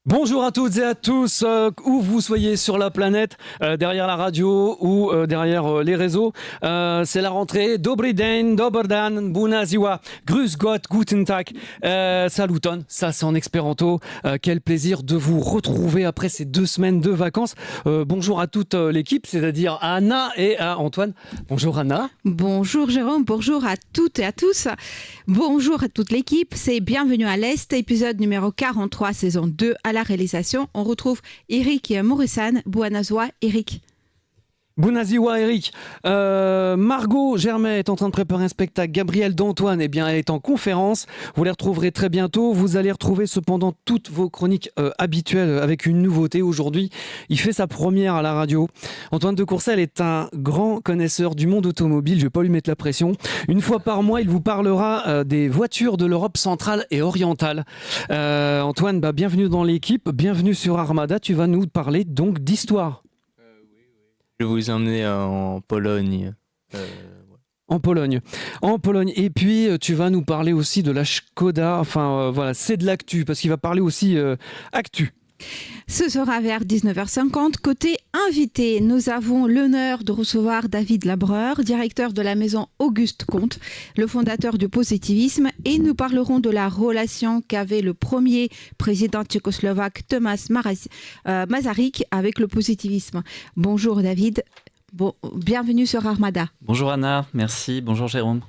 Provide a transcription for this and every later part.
Bonjour à toutes et à tous, où vous soyez sur la planète, derrière la radio ou derrière les réseaux. C'est la rentrée. Dobry den, dober dan, bună ziua, grüß Gott, guten Tag, saluton. Ça, c'est en espéranto. Quel plaisir de vous retrouver après ces 2 semaines de vacances. Bonjour à toute l'équipe, c'est-à-dire à Anna et à Antoine. Bonjour Anna. Bonjour Jérôme, bonjour à toutes et à tous. Bonjour à toute l'équipe, c'est Bienvenue à l'Est, épisode numéro 43, saison 2 à la réalisation. On retrouve Eric Morissan. Bună ziua, Eric. Bună ziua, Eric. Margot Germain est en train de préparer un spectacle. Gabrielle d'Antoine, eh bien, elle est en conférence. Vous les retrouverez très bientôt. Vous allez retrouver cependant toutes vos chroniques habituelles avec une nouveauté. Aujourd'hui, il fait sa première à la radio. Antoine de Courcelles est un grand connaisseur du monde automobile. Je ne vais pas lui mettre la pression. Une fois par mois, il vous parlera des voitures de l'Europe centrale et orientale. Antoine, bienvenue dans l'équipe. Bienvenue sur Armada. Tu vas nous parler donc d'histoire. Je vais vous emmener en Pologne. En Pologne. Et puis, tu vas nous parler aussi de la Škoda. Enfin, voilà, c'est de l'actu, parce qu'il va parler aussi actu. Ce sera vers 19h50. Côté invité, nous avons l'honneur de recevoir David Labreur, directeur de la maison Auguste Comte, le fondateur du positivisme, et nous parlerons de la relation qu'avait le premier président tchécoslovaque Tomáš Masaryk avec le positivisme. Bonjour David, bienvenue sur Armada. Bonjour Anna, merci, bonjour Jérôme.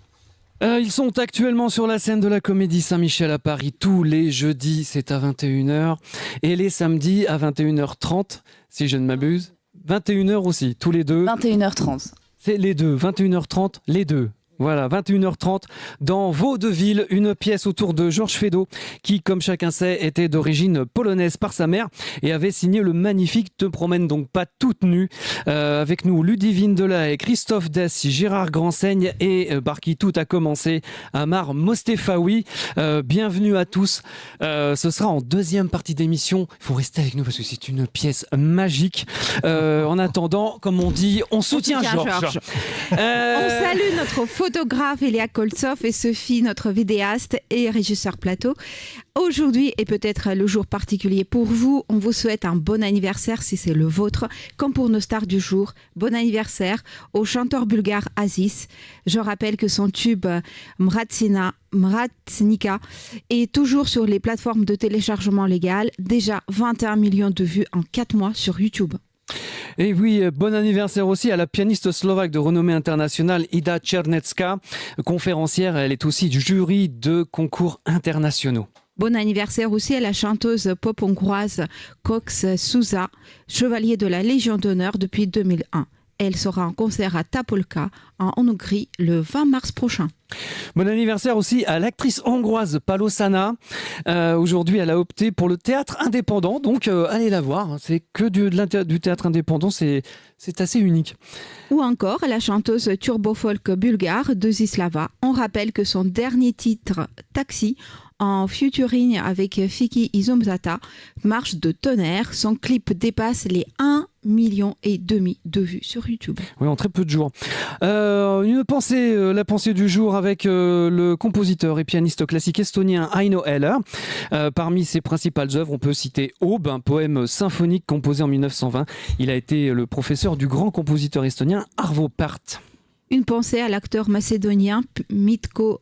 Ils sont actuellement sur la scène de la Comédie Saint-Michel à Paris. Tous les jeudis, c'est à 21h. Et les samedis, à 21h30, si je ne m'abuse. 21h aussi, tous les deux. 21h30. C'est les deux, 21h30, les deux. Voilà, 21h30, dans Vaudeville, une pièce autour de Georges Feydeau, qui, comme chacun sait, était d'origine polonaise par sa mère et avait signé le magnifique Te promène donc pas toute nue. Avec nous, Ludivine Delahaye, Christophe Dess, Gérard Gransaigne et par qui tout a commencé, Amar Mostefaoui. Bienvenue à tous. Ce sera en deuxième partie d'émission. Il faut rester avec nous parce que c'est une pièce magique. En attendant, comme on dit, on soutient Georges. On salue notre photographe Elia Koltsov et Sophie, notre vidéaste et régisseur plateau. Aujourd'hui est peut-être le jour particulier pour vous. On vous souhaite un bon anniversaire si c'est le vôtre. Comme pour nos stars du jour, bon anniversaire au chanteur bulgare Aziz. Je rappelle que son tube Mratsnika est toujours sur les plateformes de téléchargement légal. Déjà 21 millions de vues en 4 mois sur YouTube. Et oui, bon anniversaire aussi à la pianiste slovaque de renommée internationale Ida Černecká, conférencière. Elle est aussi du jury de concours internationaux. Bon anniversaire aussi à la chanteuse pop hongroise Cox Souza, chevalier de la Légion d'honneur depuis 2001. Elle sera en concert à Tapolca, en Hongrie, le 20 mars prochain. Bon anniversaire aussi à l'actrice hongroise Paolo Sana. Aujourd'hui, elle a opté pour le théâtre indépendant, donc allez la voir. C'est que du théâtre indépendant, c'est assez unique. Ou encore à la chanteuse turbo-folk bulgare Desislava. On rappelle que son dernier titre, Taxi, en featuring avec Fiki Izomzata, marche de tonnerre. Son clip dépasse les 1,5 million de vues sur YouTube. Oui, en très peu de jours. La pensée du jour avec le compositeur et pianiste classique estonien Aino Eller. Parmi ses principales œuvres, on peut citer Aube, un poème symphonique composé en 1920. Il a été le professeur du grand compositeur estonien Arvo Pärt. Une pensée à l'acteur macédonien Mitko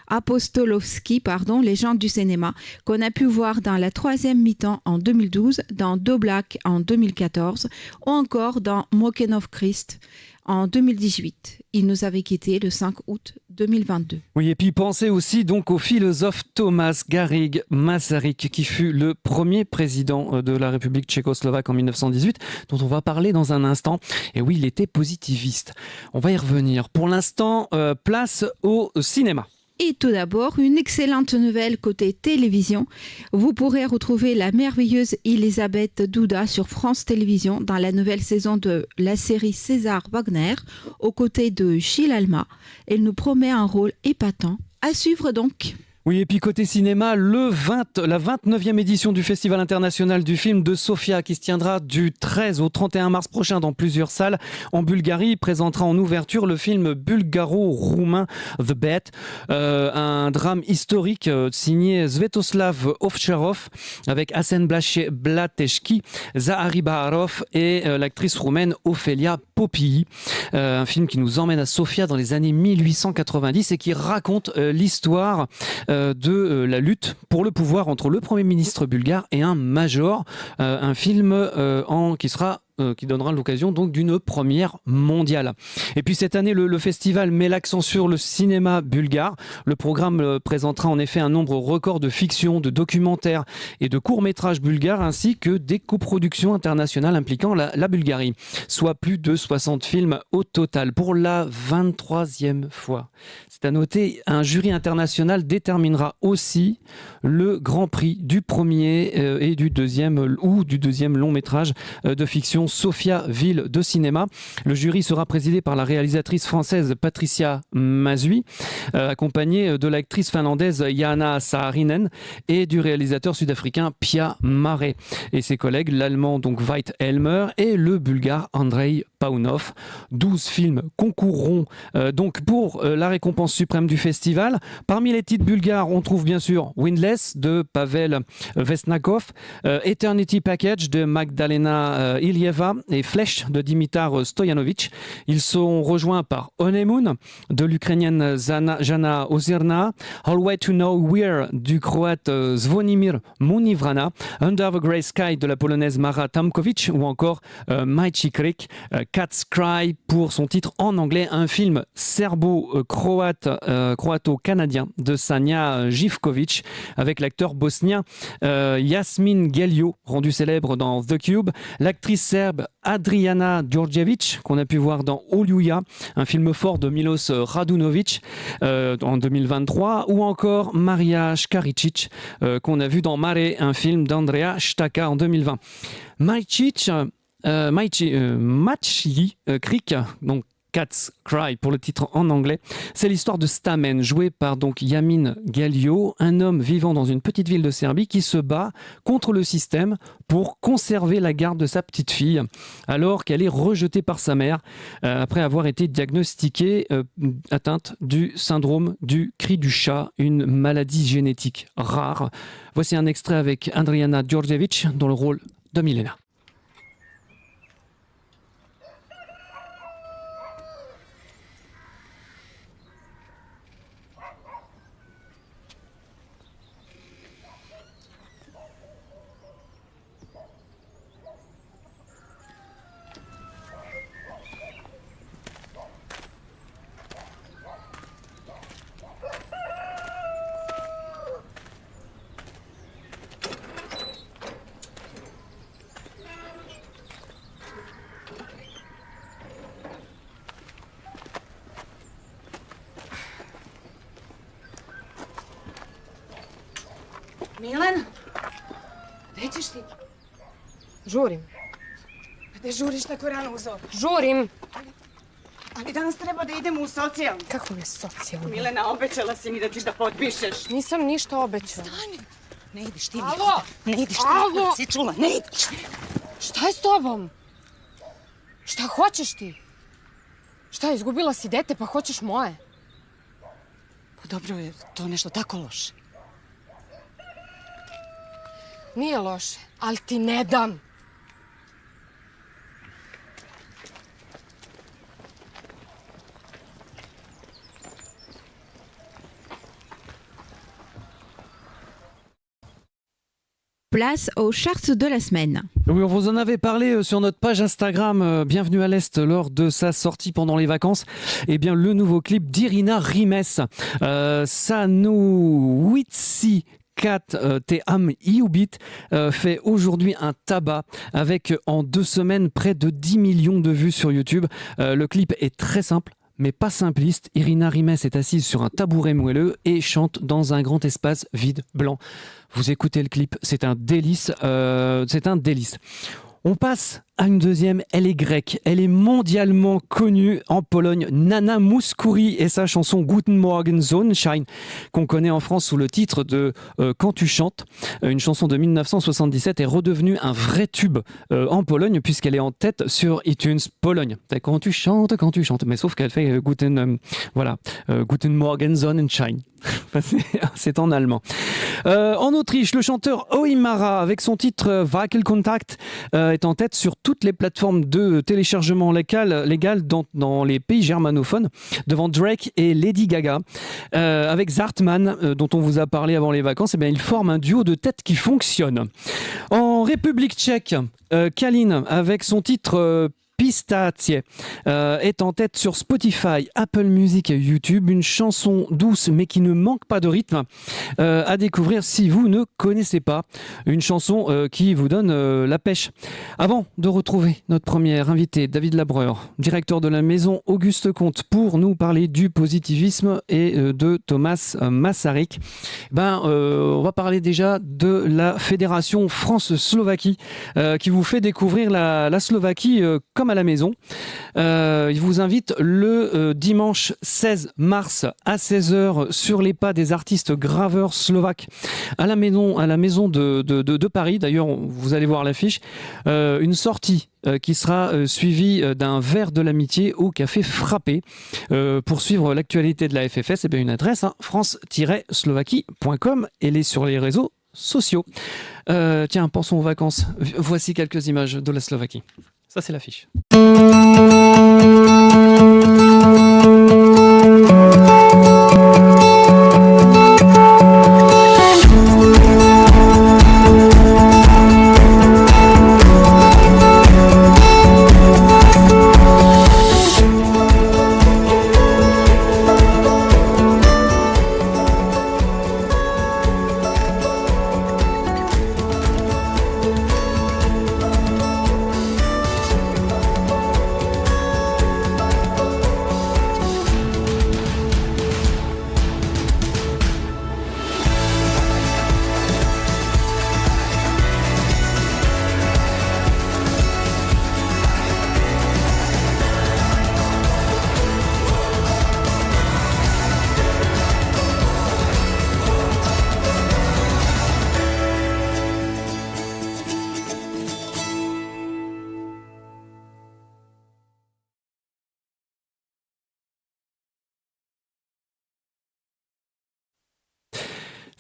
Apostolovski, légende du cinéma, qu'on a pu voir dans La troisième mi-temps en 2012, dans Doblak en 2014 ou encore dans Mokenov Christ en 2018. Il nous avait quittés le 5 août 2022. Oui, et puis pensez aussi donc au philosophe Tomáš Garrigue Masaryk, qui fut le premier président de la République tchécoslovaque en 1918, dont on va parler dans un instant. Et oui, il était positiviste. On va y revenir. Pour l'instant, place au cinéma. Et tout d'abord, une excellente nouvelle côté télévision. Vous pourrez retrouver la merveilleuse Elisabeth Douda sur France Télévisions dans la nouvelle saison de la série César Wagner, aux côtés de Gilles Alma. Elle nous promet un rôle épatant. À suivre donc. Oui, et puis côté cinéma, la 29e édition du Festival international du film de Sofia, qui se tiendra du 13 au 31 mars prochain dans plusieurs salles en Bulgarie, présentera en ouverture le film bulgaro-roumain The Bet, un un drame historique signé Svetoslav Ovtcharov avec Asen Blateshki, Zahari Baharov et l'actrice roumaine Ofelia Popii. Un film qui nous emmène à Sofia dans les années 1890 et qui raconte l'histoire de la lutte pour le pouvoir entre le Premier ministre bulgare et un major. Un film qui donnera l'occasion donc d'une première mondiale. Et puis cette année, le festival met l'accent sur le cinéma bulgare. Le programme présentera en effet un nombre record de fictions, de documentaires et de courts-métrages bulgares, ainsi que des coproductions internationales impliquant la Bulgarie, soit plus de 60 films au total. Pour la 23e fois, c'est à noter, un jury international déterminera aussi le grand prix du premier et du deuxième long métrage de fiction Sofia, ville de cinéma. Le jury sera présidé par la réalisatrice française Patricia Mazui, accompagnée de l'actrice finlandaise Jana Saarinen et du réalisateur sud-africain Pia Mare et ses collègues, l'allemand donc Veit Elmer et le bulgare Andrei Paunov. 12 films concourront donc pour la récompense suprême du festival. Parmi les titres bulgares, on trouve bien sûr Windless de Pavel Vesnakov, Eternity Package de Magdalena Ilieva et Flèche de Dimitar Stojanovic. Ils sont rejoints par Honeymoon de l'Ukrainienne Jana Ozirna, All Way to Nowhere du Croate Zvonimir Munivrana, Under the Grey Sky de la Polonaise Mara Tamkovic ou encore Maïchi Krik, Cat's Cry pour son titre en anglais, un film serbo-croato-canadien de Sanja Živković avec l'acteur bosnien Jasmin Geljo, rendu célèbre dans The Cube, l'actrice serbe Adriana Djordjevic qu'on a pu voir dans Oluja, un film fort de Milos Radunovic en 2023, ou encore Maria Škaričić qu'on a vu dans Mare, un film d'Andrea Staka en 2020. Maciej Krik, donc Cat's Cry pour le titre en anglais. C'est l'histoire de Stamen, joué par donc Jamin Geljo, un homme vivant dans une petite ville de Serbie qui se bat contre le système pour conserver la garde de sa petite fille alors qu'elle est rejetée par sa mère après avoir été diagnostiquée atteinte du syndrome du cri du chat, une maladie génétique rare. Voici un extrait avec Adriana Djordjevic dans le rôle de Milena. Milena, gdje ćeš ti? Žurim. Gdje žuriš tako rano u zoru? Žurim! Ali danas treba da idemo u socijalnu. Kako je socijalno? Milena, obećala si mi da ćeš da potpišeš. Nisam ništa obećala. Stani! Ne ideš ti. Alo! Ne ideš ti. Alo! Si čula? Ne ideš. Šta je s tobom? Šta hoćeš ti? Šta, izgubila si dete pa hoćeš moje? Pa dobro je to nešto tako loše. Nije loše, ali ti ne dam. Place aux charts de la semaine. Oui, on vous en avait parlé sur notre page Instagram Bienvenue à l'Est lors de sa sortie pendant les vacances. Eh bien, le nouveau clip d'Irina Rimes, Sanu Witsi Kat Te Am Iubit, fait aujourd'hui un tabac avec en 2 semaines près de 10 millions de vues sur YouTube. Le clip est très simple mais pas simpliste. Irina Rimes est assise sur un tabouret moelleux et chante dans un grand espace vide, blanc. Vous écoutez le clip, c'est un délice. On passe une deuxième, elle est grecque. Elle est mondialement connue en Pologne. Nana Mouskouri et sa chanson Guten Morgen Sonnenschein, qu'on connaît en France sous le titre de Quand tu chantes. Une chanson de 1977 est redevenue un vrai tube en Pologne puisqu'elle est en tête sur iTunes Pologne. Quand tu chantes. Mais sauf qu'elle fait Guten Morgen Sonnenschein. C'est en allemand. En Autriche, le chanteur Oimara, avec son titre Wackelkontakt, est en tête sur toutes les plateformes de téléchargement légal dans les pays germanophones, devant Drake et Lady Gaga. Avec Zartman, dont on vous a parlé avant les vacances, ils forment un duo de tête qui fonctionne. En République tchèque, Kalin, avec son titre Pistacie, est en tête sur Spotify, Apple Music et YouTube. Une chanson douce mais qui ne manque pas de rythme à découvrir si vous ne connaissez pas. Une chanson qui vous donne la pêche. Avant de retrouver notre premier invité, David Labreur, directeur de la maison Auguste Comte, pour nous parler du positivisme et de Thomas Masaryk, on va parler déjà de la fédération France-Slovaquie qui vous fait découvrir la Slovaquie comme à la maison. Il vous invite le dimanche 16 mars à 16h sur les pas des artistes graveurs slovaques à la maison de Paris. D'ailleurs, vous allez voir l'affiche. Une sortie qui sera suivie d'un verre de l'amitié au café Frappé. Pour suivre l'actualité de la FFS, une adresse, france-slovaquie.com. Elle est sur les réseaux sociaux. Tiens, pensons aux vacances. Voici quelques images de la Slovaquie. Ça, c'est l'affiche.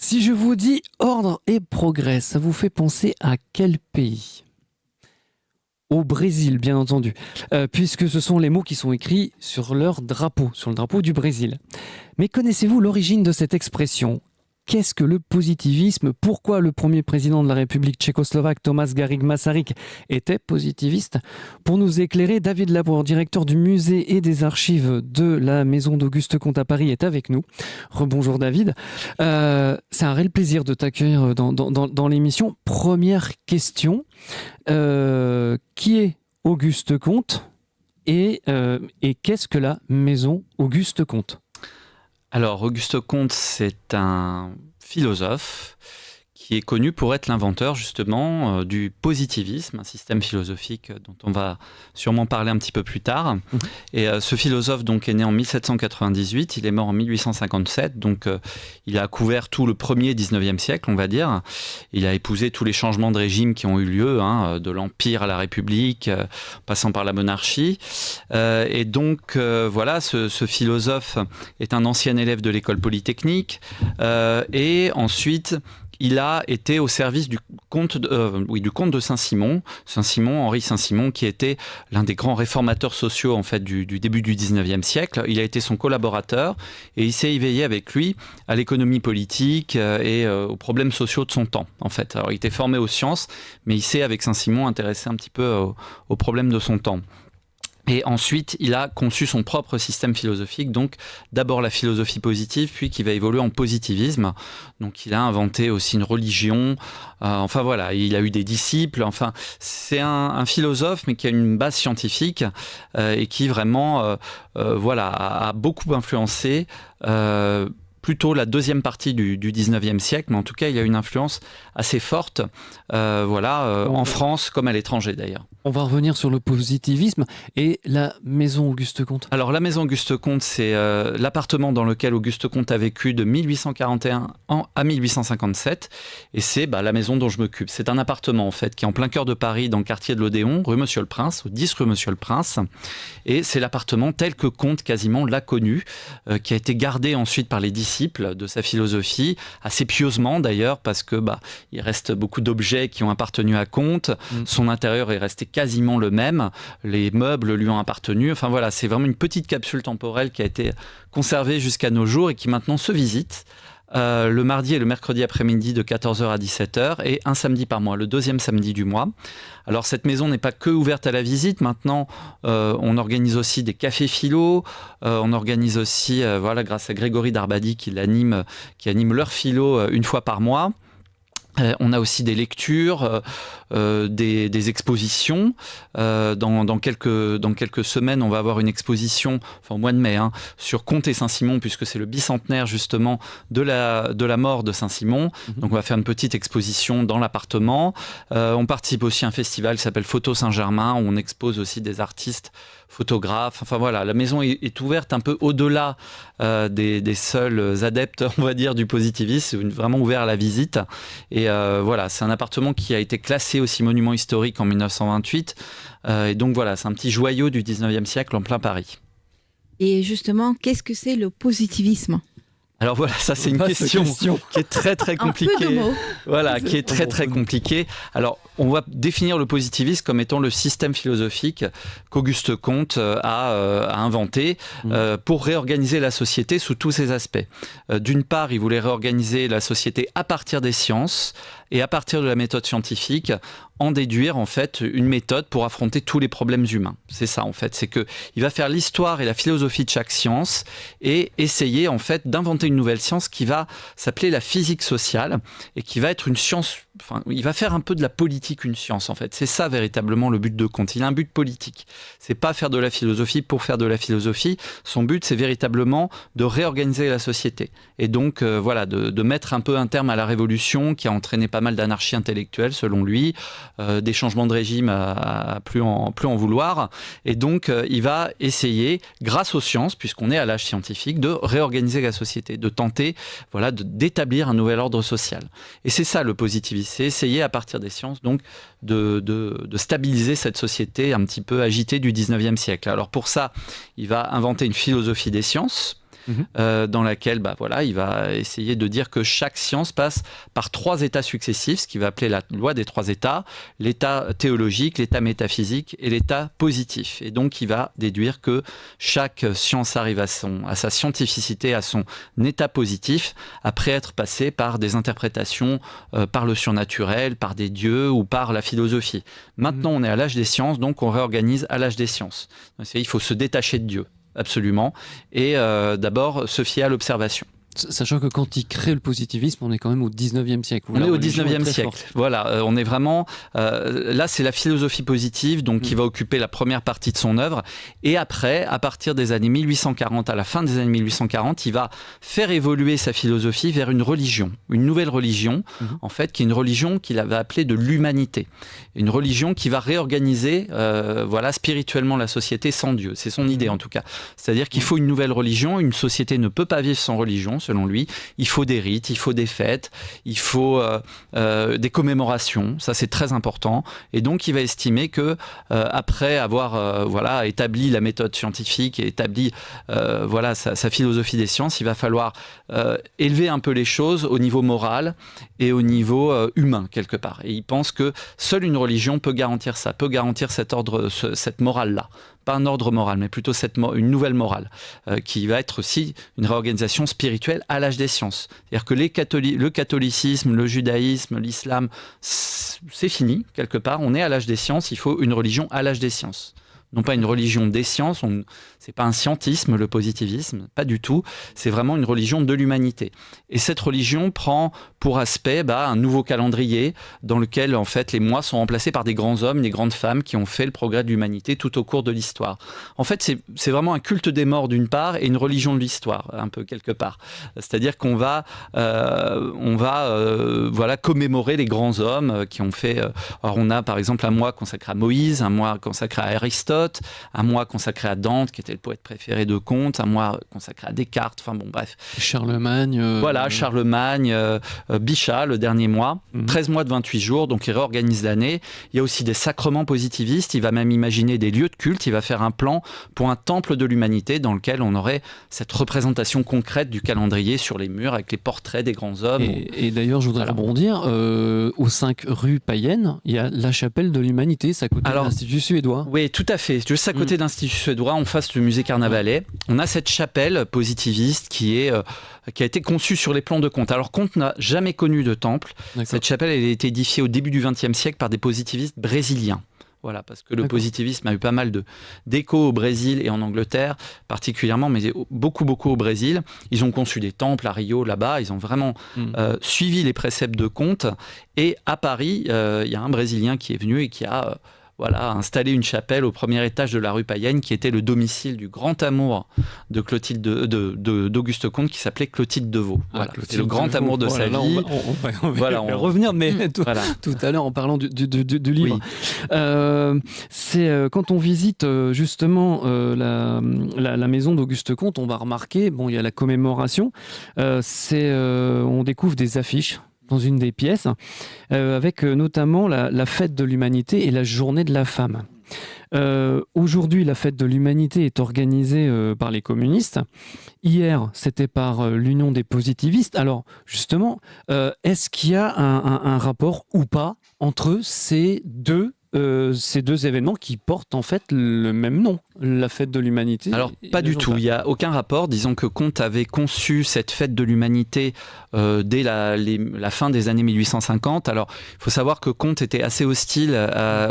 Si je vous dis ordre et progrès, ça vous fait penser à quel pays ? Au Brésil, bien entendu, puisque ce sont les mots qui sont écrits sur leur drapeau, sur le drapeau du Brésil. Mais connaissez-vous l'origine de cette expression ? Qu'est-ce que le positivisme ? Pourquoi le premier président de la République tchécoslovaque, Thomas Garrigue Masaryk, était positiviste ? Pour nous éclairer, David Labreur, directeur du musée et des archives de la maison d'Auguste Comte à Paris, est avec nous. Rebonjour David. C'est un réel plaisir de t'accueillir dans l'émission. Première question, qui est Auguste Comte et qu'est-ce que la maison Auguste Comte ? Alors, Auguste Comte, c'est un philosophe qui est connu pour être l'inventeur justement du positivisme, un système philosophique dont on va sûrement parler un petit peu plus tard. Et ce philosophe donc est né en 1798, il est mort en 1857, donc il a couvert tout le premier 19e siècle, on va dire. Il a épousé tous les changements de régime qui ont eu lieu, de l'Empire à la République, passant par la monarchie. Et donc voilà, ce philosophe est un ancien élève de l'école polytechnique et ensuite il a été au service du comte de Saint-Simon, Henri Saint-Simon, qui était l'un des grands réformateurs sociaux en fait, du début du 19e siècle. Il a été son collaborateur et il s'est éveillé avec lui à l'économie politique et aux problèmes sociaux de son temps. En fait. Alors, il était formé aux sciences, mais il s'est, avec Saint-Simon, intéressé un petit peu aux problèmes de son temps. Et ensuite, il a conçu son propre système philosophique, donc d'abord la philosophie positive, puis qui va évoluer en positivisme. Donc il a inventé aussi une religion, enfin voilà, il a eu des disciples, enfin c'est un philosophe mais qui a une base scientifique et qui vraiment a beaucoup influencé plutôt la deuxième partie du 19e siècle, mais en tout cas, il y a une influence assez forte, en France comme à l'étranger d'ailleurs. On va revenir sur le positivisme et la maison Auguste Comte. Alors la maison Auguste Comte, c'est l'appartement dans lequel Auguste Comte a vécu de 1841 à 1857, et c'est la maison dont je m'occupe. C'est un appartement en fait qui est en plein cœur de Paris, dans le quartier de l'Odéon, rue Monsieur le Prince, au 10 rue Monsieur le Prince, et c'est l'appartement tel que Comte quasiment l'a connu, qui a été gardé ensuite par les disciples de sa philosophie, assez pieusement d'ailleurs, parce que il reste beaucoup d'objets qui ont appartenu à Comte, son intérieur est resté quasiment le même, les meubles lui ont appartenu, enfin voilà, c'est vraiment une petite capsule temporelle qui a été conservée jusqu'à nos jours et qui maintenant se visite le mardi et le mercredi après-midi de 14h à 17h et un samedi par mois, le deuxième samedi du mois. Alors cette maison n'est pas que ouverte à la visite, maintenant on organise aussi des cafés philo, on organise aussi, grâce à Grégory Darbadi qui anime leur philo une fois par mois. On a aussi des lectures, des expositions. Dans quelques semaines, on va avoir une exposition, au mois de mai, sur Comte et Saint-Simon, puisque c'est le bicentenaire justement de la mort de Saint-Simon. Donc on va faire une petite exposition dans l'appartement. On participe aussi à un festival qui s'appelle Photo Saint-Germain, où on expose aussi des artistes photographes. Enfin voilà, la maison est ouverte un peu au-delà des seuls adeptes, on va dire, du positivisme. C'est vraiment ouvert à la visite. Et c'est un appartement qui a été classé aussi monument historique en 1928. Et donc voilà, c'est un petit joyau du 19e siècle en plein Paris. Et justement, qu'est-ce que c'est le positivisme ? Alors voilà, ça c'est une question qui est très très compliquée. Un peu de mots. Voilà, qui est très très compliquée. Alors, on va définir le positivisme comme étant le système philosophique qu'Auguste Comte a inventé pour réorganiser la société sous tous ses aspects. D'une part, il voulait réorganiser la société à partir des sciences et à partir de la méthode scientifique, en déduire en fait une méthode pour affronter tous les problèmes humains. C'est ça en fait, c'est que il va faire l'histoire et la philosophie de chaque science et essayer en fait d'inventer une nouvelle science qui va s'appeler la physique sociale et qui va être une science. Enfin, il va faire un peu de la politique une science en fait. C'est ça véritablement le but de Comte. Il a un but politique. C'est pas faire de la philosophie pour faire de la philosophie. Son but c'est véritablement de réorganiser la société et donc de mettre un peu un terme à la révolution qui a entraîné pas mal d'anarchie intellectuelle selon lui. Des changements de régime à plus en vouloir. Et donc, il va essayer, grâce aux sciences, puisqu'on est à l'âge scientifique, de réorganiser la société, de tenter d'établir un nouvel ordre social. Et c'est ça le positivisme, c'est essayer à partir des sciences donc de stabiliser cette société un petit peu agitée du 19e siècle. Alors pour ça, il va inventer une philosophie des sciences, dans laquelle il va essayer de dire que chaque science passe par 3 états successifs, ce qu'il va appeler la loi des 3 états, l'état théologique, l'état métaphysique et l'état positif. Et donc il va déduire que chaque science arrive à sa scientificité, à son état positif, après être passée par des interprétations par le surnaturel, par des dieux ou par la philosophie. Maintenant on est à l'âge des sciences, donc on réorganise à l'âge des sciences. Donc, il faut se détacher de Dieu. Absolument. Et d'abord se fier à l'observation. Sachant que quand il crée le positivisme, on est quand même au 19e siècle. On est au 19e siècle. Voilà, on est vraiment... là, c'est la philosophie positive, donc qui va occuper la première partie de son œuvre. Et après, à partir des années 1840, à la fin des années 1840, il va faire évoluer sa philosophie vers une religion, une nouvelle religion, en fait, qui est une religion qu'il avait appelée de l'humanité. Une religion qui va réorganiser spirituellement la société sans Dieu. C'est son idée, en tout cas. C'est-à-dire qu'il faut une nouvelle religion. Une société ne peut pas vivre sans religion, selon lui. Il faut des rites, il faut des fêtes, il faut des commémorations, ça c'est très important. Et donc il va estimer que après avoir établi la méthode scientifique et établi sa philosophie des sciences, il va falloir élever un peu les choses au niveau moral et au niveau humain quelque part. Et il pense que seule une religion peut garantir ça, peut garantir cet ordre, cette morale-là. Pas un ordre moral, mais plutôt une nouvelle morale, qui va être aussi une réorganisation spirituelle à l'âge des sciences. C'est-à-dire que le catholicisme, le judaïsme, l'islam, c'est fini, quelque part. On est à l'âge des sciences, il faut une religion à l'âge des sciences. non pas une religion des sciences, c'est pas un scientisme le positivisme, pas du tout, c'est vraiment une religion de l'humanité. Et cette religion prend pour aspect un nouveau calendrier dans lequel en fait les mois sont remplacés par des grands hommes, des grandes femmes qui ont fait le progrès de l'humanité tout au cours de l'histoire. En fait, c'est vraiment un culte des morts d'une part et une religion de l'histoire, un peu quelque part. C'est-à-dire qu'on va commémorer les grands hommes qui ont fait... alors on a par exemple un mois consacré à Moïse, un mois consacré à Aristote, un mois consacré à Dante, qui était le poète préféré de Comte, un mois consacré à Descartes, enfin bon, bref. Charlemagne. Charlemagne, Bichat, le dernier mois, 13 mois de 28 jours, donc il réorganise l'année. Il y a aussi des sacrements positivistes, il va même imaginer des lieux de culte, il va faire un plan pour un temple de l'humanité dans lequel on aurait cette représentation concrète du calendrier sur les murs avec les portraits des grands hommes. Et d'ailleurs, je voudrais rebondir, aux 5 rues païennes, il y a la chapelle de l'humanité, c'est à côté de l'Institut suédois. Oui, tout à fait. Juste à côté de l'Institut suédois, en face du musée Carnavalet, on a cette chapelle positiviste qui a été conçue sur les plans de Comte. Alors Comte n'a jamais connu de temple. D'accord. Cette chapelle elle a été édifiée au début du XXe siècle par des positivistes brésiliens. Voilà, parce que le positivisme a eu pas mal d'échos au Brésil et en Angleterre, particulièrement, mais beaucoup au Brésil. Ils ont conçu des temples à Rio, là-bas. Ils ont vraiment suivi les préceptes de Comte. Et à Paris, il y a un Brésilien qui est venu et qui a... installer une chapelle au premier étage de la rue Payenne, qui était le domicile du grand amour de d'Auguste Comte, qui s'appelait Clotilde Devaux. C'est le grand amour de sa vie. On va revenir, mais tout à l'heure en parlant du livre. Oui. C'est quand on visite justement la maison d'Auguste Comte, on va remarquer, il y a la commémoration, on découvre des affiches dans une des pièces, avec notamment la fête de l'humanité et la journée de la femme. Aujourd'hui, la fête de l'humanité est organisée par les communistes. Hier, c'était par l'Union des positivistes. Alors, justement, est-ce qu'il y a un rapport ou pas entre ces deux événements qui portent en fait le même nom, la fête de l'humanité? Alors pas du tout, il n'y a aucun rapport. Disons que Comte avait conçu cette fête de l'humanité dès la fin des années 1850. Alors il faut savoir que Comte était assez hostile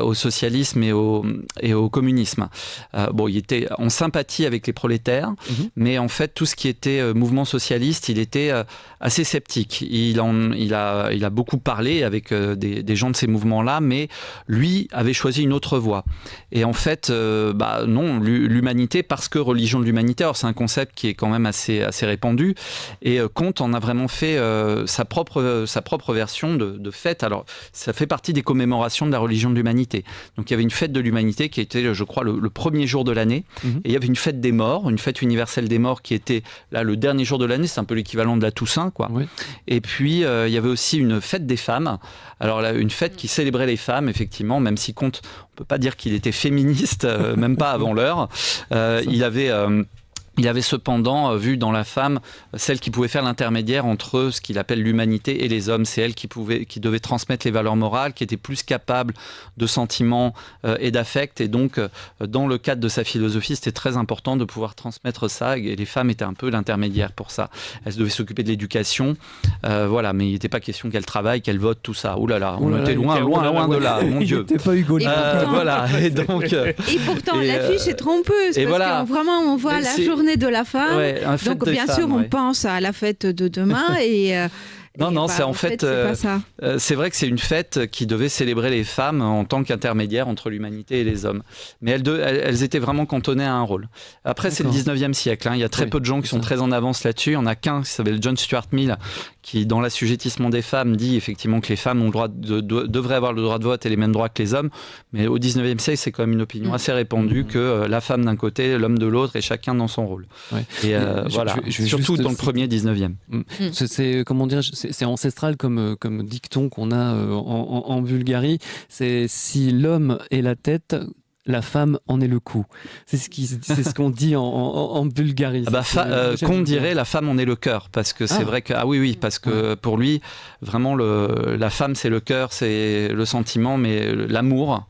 au socialisme et au communisme. Il était en sympathie avec les prolétaires, mais en fait tout ce qui était mouvement socialiste, il était assez sceptique. Il a beaucoup parlé avec des gens de ces mouvements-là, mais lui avait choisi une autre voie. Et en fait, non, l'humanité, parce que religion de l'humanité, alors c'est un concept qui est quand même assez répandu, et Comte en a vraiment fait sa propre version de fête. Alors, ça fait partie des commémorations de la religion de l'humanité. Donc, il y avait une fête de l'humanité qui était, je crois, le premier jour de l'année, et il y avait une fête des morts, une fête universelle des morts qui était là le dernier jour de l'année, c'est un peu l'équivalent de la Toussaint, quoi. Oui. Et puis, il y avait aussi une fête des femmes. Alors là, une fête qui célébrait les femmes, effectivement, même si Comte, on ne peut pas dire qu'il était féministe, même pas avant l'heure. Il avait cependant vu dans la femme celle qui pouvait faire l'intermédiaire entre ce qu'il appelle l'humanité et les hommes. C'est elle qui devait transmettre les valeurs morales, qui était plus capable de sentiments et d'affect. Et donc, dans le cadre de sa philosophie, c'était très important de pouvoir transmettre ça. Et les femmes étaient un peu l'intermédiaire pour ça. Elles devaient s'occuper de l'éducation. Mais il n'était pas question qu'elles travaillent, qu'elles votent, tout ça. Ouh là là, on était loin de là, mon Dieu. Il n'était pas Hugo. Et pourtant, l'affiche est trompeuse. Parce que vraiment, on voit la journée de la femme. Donc bien sûr, on pense à la fête de demain et c'est en fait c'est pas ça. C'est vrai que c'est une fête qui devait célébrer les femmes en tant qu'intermédiaire entre l'humanité et les hommes. Mais elles étaient vraiment cantonnées à un rôle. Après, c'est le 19e siècle. Il y a très peu de gens qui sont très en avance là-dessus. Il y en a qu'un qui s'appelle John Stuart Mill, qui, dans l'assujettissement des femmes, dit effectivement que les femmes ont devraient avoir le droit de vote et les mêmes droits que les hommes. Mais au 19e siècle, c'est quand même une opinion assez répandue que la femme d'un côté, l'homme de l'autre, et chacun dans son rôle. Ouais. Et surtout dans le premier 19e. C'est, comment dire, c'est ancestral comme dicton qu'on a en Bulgarie. C'est si l'homme est la tête, la femme en est le cou. C'est ce qu'on dit en Bulgarie. Qu'on dirait la femme en est le cœur, parce que c'est vrai que parce que pour lui vraiment la femme c'est le cœur, c'est le sentiment, mais l'amour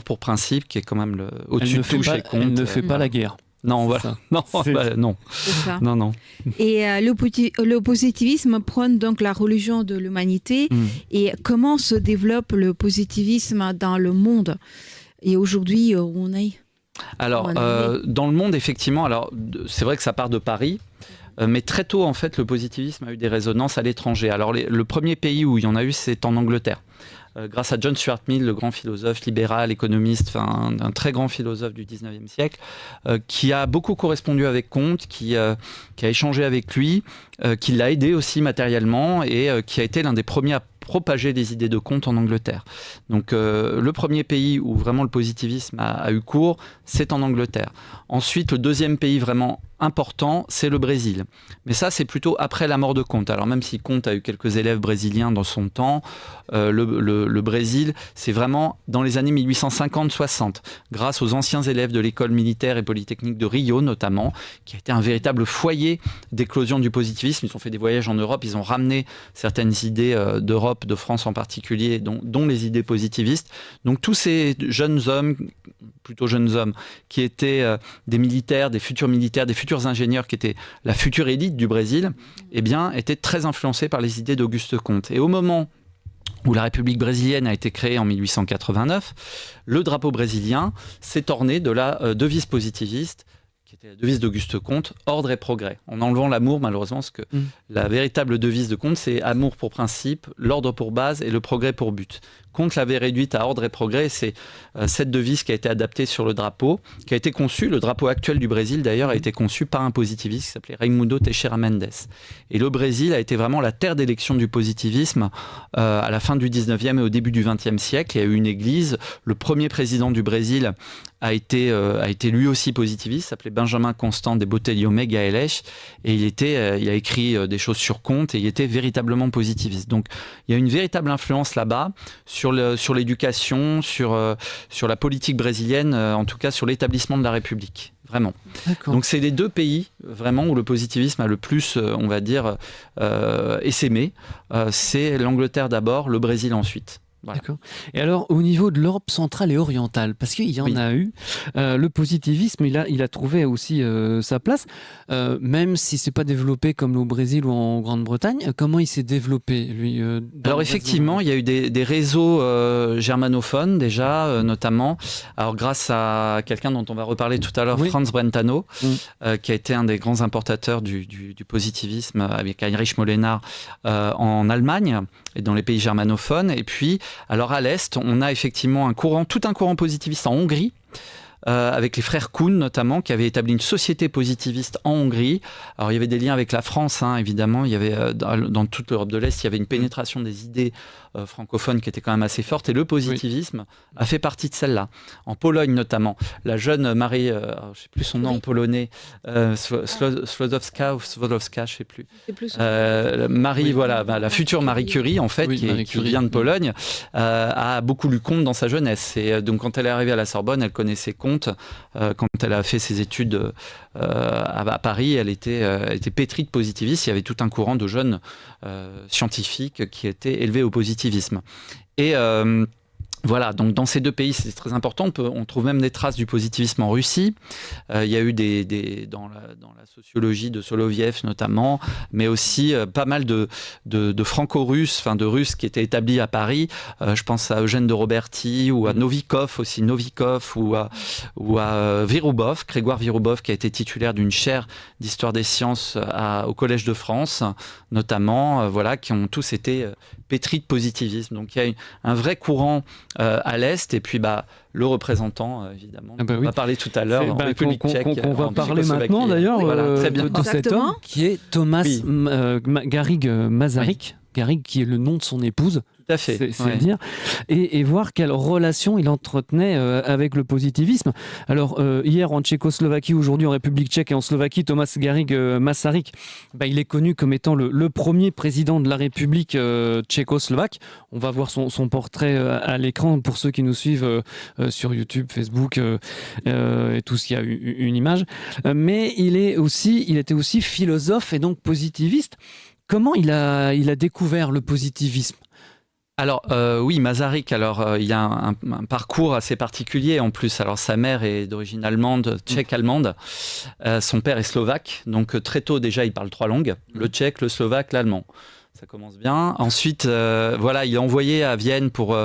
pour principe qui est quand même au-dessus de tout chez Comte. Elle ne fait pas la guerre. Non, voilà. Non. C'est ça. Non. Et le positivisme prône donc la religion de l'humanité. Et comment se développe le positivisme dans le monde? Et aujourd'hui, où on est? Alors, Ou un allié. dans le monde, effectivement, alors c'est vrai que ça part de Paris, mais très tôt, en fait, le positivisme a eu des résonances à l'étranger. Alors, le premier pays où il y en a eu, c'est en Angleterre. Grâce à John Stuart Mill, le grand philosophe libéral, économiste, un très grand philosophe du 19e siècle, qui a beaucoup correspondu avec Comte, qui a échangé avec lui, qui l'a aidé aussi matériellement et qui a été l'un des premiers à propager les idées de Comte en Angleterre. Donc le premier pays où vraiment le positivisme a eu cours, c'est en Angleterre. Ensuite, le deuxième pays vraiment important, c'est le Brésil. Mais ça, c'est plutôt après la mort de Comte. Alors même si Comte a eu quelques élèves brésiliens dans son temps, le Brésil, c'est vraiment dans les années 1850-60, grâce aux anciens élèves de l'école militaire et polytechnique de Rio notamment, qui a été un véritable foyer d'éclosion du positivisme. Ils ont fait des voyages en Europe, ils ont ramené certaines idées d'Europe, de France en particulier, dont les idées positivistes. Donc tous ces jeunes hommes, plutôt jeunes hommes, qui étaient des militaires, des futurs ingénieurs, qui étaient la future élite du Brésil, eh bien, étaient très influencés par les idées d'Auguste Comte. Et au moment où la République brésilienne a été créée en 1889, le drapeau brésilien s'est orné de la devise positiviste, qui était la devise d'Auguste Comte, ordre et progrès, en enlevant l'amour malheureusement, parce que la véritable devise de Comte, c'est amour pour principe, l'ordre pour base et le progrès pour but. Comte l'avait réduite à ordre et progrès, c'est cette devise qui a été adaptée sur le drapeau, qui a été conçue, le drapeau actuel du Brésil d'ailleurs a été conçu par un positiviste qui s'appelait Raimundo Teixeira Mendes. Et le Brésil a été vraiment la terre d'élection du positivisme à la fin du 19e et au début du 20e siècle. Il y a eu une église, le premier président du Brésil a été lui aussi positiviste, s'appelait Benjamin Constant de Botelho Megaelech, et il a écrit des choses sur Comte et il était véritablement positiviste. Donc il y a une véritable influence là-bas sur l'éducation, sur la politique brésilienne, en tout cas sur l'établissement de la République. Vraiment. D'accord. Donc c'est les deux pays vraiment où le positivisme a le plus, on va dire, essaimé. C'est l'Angleterre d'abord, le Brésil ensuite. Voilà. D'accord. Et alors, au niveau de l'Europe centrale et orientale, parce qu'il y en a eu, le positivisme, il a trouvé aussi sa place, même si c'est pas développé comme au Brésil ou en Grande-Bretagne. Comment il s'est développé, lui Alors effectivement, il y a eu des réseaux germanophones déjà, notamment. Alors grâce à quelqu'un dont on va reparler tout à l'heure, Franz Brentano, qui a été un des grands importateurs du positivisme avec Heinrich Mollenaar en Allemagne et dans les pays germanophones. Et puis, alors à l'Est, on a effectivement tout un courant positiviste en Hongrie, avec les frères Kuhn notamment, qui avaient établi une société positiviste en Hongrie. Alors il y avait des liens avec la France, évidemment. Il y avait dans toute l'Europe de l'Est, il y avait une pénétration des idées francophones qui était quand même assez forte, et le positivisme a fait partie de celle-là. En Pologne notamment, la jeune Marie, je ne sais plus son nom en polonais, Słodowska ou Swodowska, je ne sais plus. Marie, la future Marie Curie en fait, qui vient de Pologne, a beaucoup lu Comte dans sa jeunesse. Et donc quand elle est arrivée à la Sorbonne, elle connaissait Comte. Quand elle a fait ses études à Paris, elle était pétrie de positivisme. Il y avait tout un courant de jeunes scientifiques qui étaient élevés au positivisme. Et voilà, donc dans ces deux pays, c'est très important. On trouve même des traces du positivisme en Russie. Il y a eu dans la sociologie de Soloviev notamment, mais aussi pas mal de franco-russes, de Russes qui étaient établis à Paris. Je pense à Eugène de Roberti ou à Novikov ou à Virubov, Grégoire Virubov, qui a été titulaire d'une chaire d'histoire des sciences au Collège de France, notamment, qui ont tous été pétris de positivisme. Donc il y a un vrai courant à l'Est, et puis le représentant, évidemment, on va parler tout à l'heure en République tchèque. On va parler maintenant d'ailleurs de cet homme qui est Thomas Garrigue Masaryk. Garrigue, qui est le nom de son épouse. Tout à fait. C'est dire. Et voir quelle relation il entretenait avec le positivisme. Alors, hier en Tchécoslovaquie, aujourd'hui en République tchèque et en Slovaquie, Thomas Garrigue Masaryk, il est connu comme étant le premier président de la République tchécoslovaque. On va voir son portrait à l'écran pour ceux qui nous suivent sur YouTube, Facebook et tout ce qui a une image. Mais il était aussi philosophe et donc positiviste. Comment il a découvert le positivisme ? Alors Masaryk, il a un parcours assez particulier en plus. Alors sa mère est d'origine allemande, tchèque-allemande. Son père est slovaque, donc très tôt déjà il parle 3 langues, le tchèque, le slovaque, l'allemand. Ça commence bien. Ensuite, voilà, il est envoyé à Vienne pour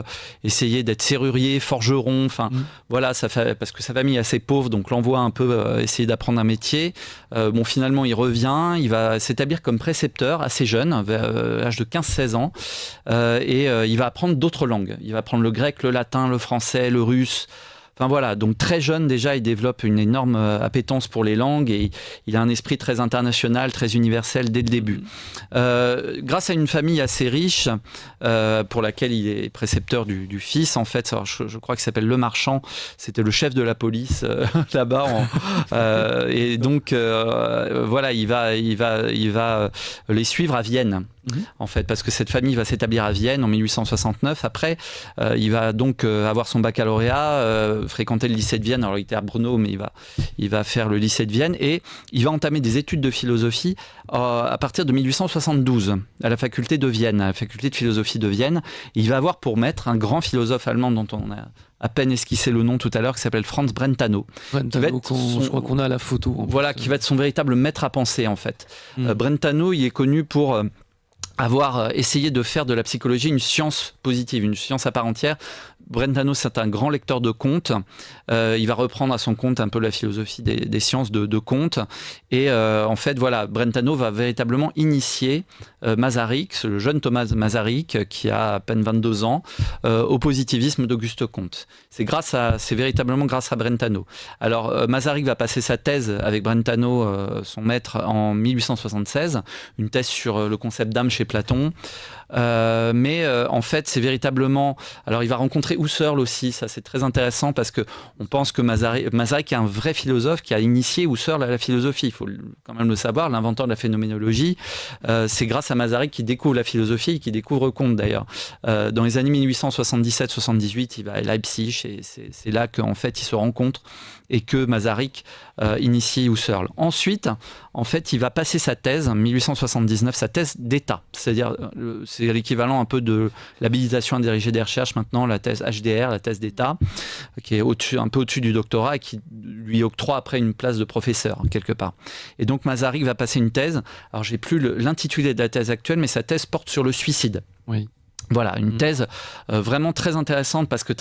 essayer d'être serrurier, forgeron. Enfin, voilà, parce que sa famille est assez pauvre, donc l'envoie un peu essayer d'apprendre un métier. Bon, finalement, il revient. Il va s'établir comme précepteur assez jeune, vers l'âge de 15-16 ans. Et il va apprendre d'autres langues. Il va apprendre le grec, le latin, le français, le russe. Enfin voilà, donc très jeune déjà, il développe une énorme appétence pour les langues et il a un esprit très international, très universel dès le début. Grâce à une famille assez riche, pour laquelle il est précepteur du fils, en fait, alors je crois qu'il s'appelle Le Marchand, c'était le chef de la police là-bas. Et donc voilà, il va les suivre à Vienne. En fait, parce que cette famille va s'établir à Vienne en 1869. Après, il va donc avoir son baccalauréat, fréquenter le lycée de Vienne. Alors, il était à Brno, mais il va faire le lycée de Vienne et il va entamer des études de philosophie à partir de 1872 à la faculté de Vienne, à la faculté de philosophie de Vienne. Il va avoir pour maître un grand philosophe allemand dont on a à peine esquissé le nom tout à l'heure, qui s'appelle Franz Brentano. Brentano, je crois qu'on a la photo. Voilà, qui va être son véritable maître à penser, en fait. Brentano, il est connu pour avoir essayé de faire de la psychologie une science positive, une science à part entière. Brentano, c'est un grand lecteur de contes. Il va reprendre à son compte un peu la philosophie des sciences de contes. Et en fait, voilà, Brentano va véritablement initier Masaryk, le jeune Thomas Masaryk, qui a à peine 22 ans, au positivisme d'Auguste Comte. C'est véritablement grâce à Brentano. Alors, Masaryk va passer sa thèse avec Brentano, son maître, en 1876, une thèse sur le concept d'âme chez Platon. Mais en fait, c'est véritablement... Alors, il va rencontrer Husserl aussi, ça c'est très intéressant parce qu'on pense que Masaryk est un vrai philosophe qui a initié Husserl à la philosophie. Il faut quand même le savoir, l'inventeur de la phénoménologie. C'est grâce à Masaryk qu'il découvre la philosophie et qu'il découvre Comte d'ailleurs. Dans les années 1877-78, il va à Leipzig et c'est là qu'en fait, il se rencontre et que Masaryk initie Husserl. Ensuite, en fait, il va passer sa thèse, en 1879, sa thèse d'État. C'est-à-dire, c'est l'équivalent un peu de l'habilitation à diriger des recherches maintenant, la thèse HDR, la thèse d'État, qui est un peu au-dessus du doctorat et qui lui octroie après une place de professeur, quelque part. Et donc, Masaryk va passer une thèse. Alors, j'ai plus l'intitulé de la thèse actuelle, mais sa thèse porte sur le suicide. Oui. Voilà, une thèse vraiment très intéressante parce que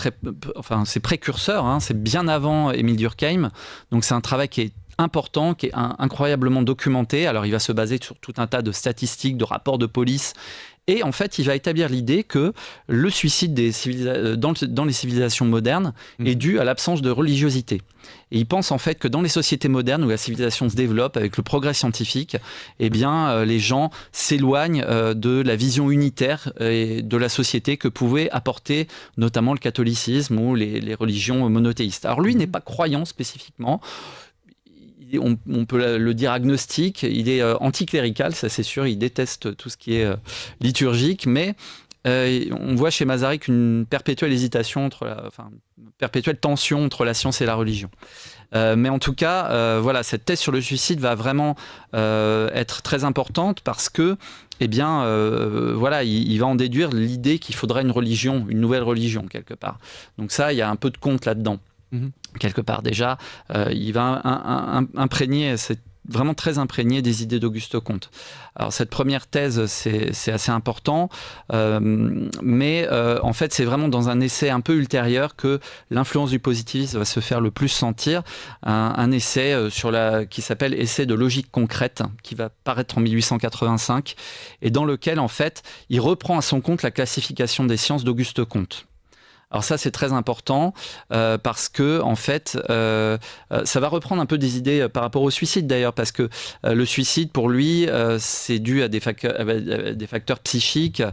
c'est précurseur, hein, c'est bien avant Émile Durkheim, donc c'est un travail qui est important, qui est incroyablement documenté. Alors il va se baser sur tout un tas de statistiques, de rapports de police. Et en fait, il va établir l'idée que le suicide dans les civilisations modernes est dû à l'absence de religiosité. Et il pense en fait que dans les sociétés modernes où la civilisation se développe avec le progrès scientifique, eh bien, les gens s'éloignent de la vision unitaire de la société que pouvait apporter notamment le catholicisme ou les religions monothéistes. Alors lui n'est pas croyant spécifiquement. On peut le dire agnostique, il est anticlérical, ça c'est sûr, il déteste tout ce qui est liturgique, mais on voit chez Masaryk une perpétuelle hésitation, perpétuelle tension entre la science et la religion. Mais en tout cas, voilà, cette thèse sur le suicide va vraiment être très importante parce que, eh bien, voilà, il va en déduire l'idée qu'il faudrait une religion, une nouvelle religion quelque part. Donc ça, il y a un peu de Comte là-dedans. Quelque part déjà, il va imprégner, c'est vraiment très imprégné des idées d'Auguste Comte. Alors cette première thèse, c'est assez important, mais en fait c'est vraiment dans un essai un peu ultérieur que l'influence du positivisme va se faire le plus sentir, un essai qui s'appelle Essai de logique concrète, qui va paraître en 1885, et dans lequel en fait il reprend à son compte la classification des sciences d'Auguste Comte. Alors ça, c'est très important parce que, en fait, ça va reprendre un peu des idées par rapport au suicide d'ailleurs, parce que le suicide, pour lui, c'est dû à des facteurs psychiques.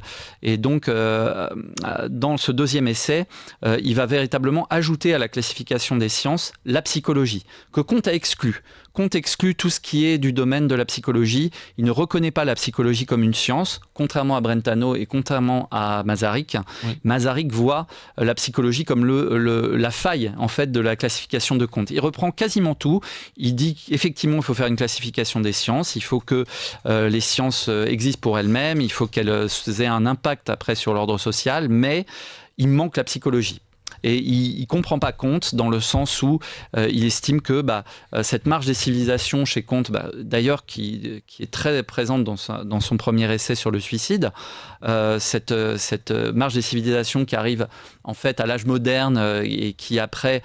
Et donc, dans ce deuxième essai, il va véritablement ajouter à la classification des sciences la psychologie, que Comte a exclue. Comte exclut tout ce qui est du domaine de la psychologie. Il ne reconnaît pas la psychologie comme une science, contrairement à Brentano et contrairement à Masaryk. Oui. Masaryk voit la psychologie comme la faille en fait de la classification de Comte. Il reprend quasiment tout. Il dit qu'effectivement, il faut faire une classification des sciences. Il faut que les sciences existent pour elles-mêmes. Il faut qu'elles aient un impact après sur l'ordre social, mais il manque la psychologie. Et il ne comprend pas Comte dans le sens où il estime que cette marge des civilisations chez Comte, d'ailleurs qui est très présente dans son premier essai sur le suicide, cette marge des civilisations qui arrive en fait à l'âge moderne et qui après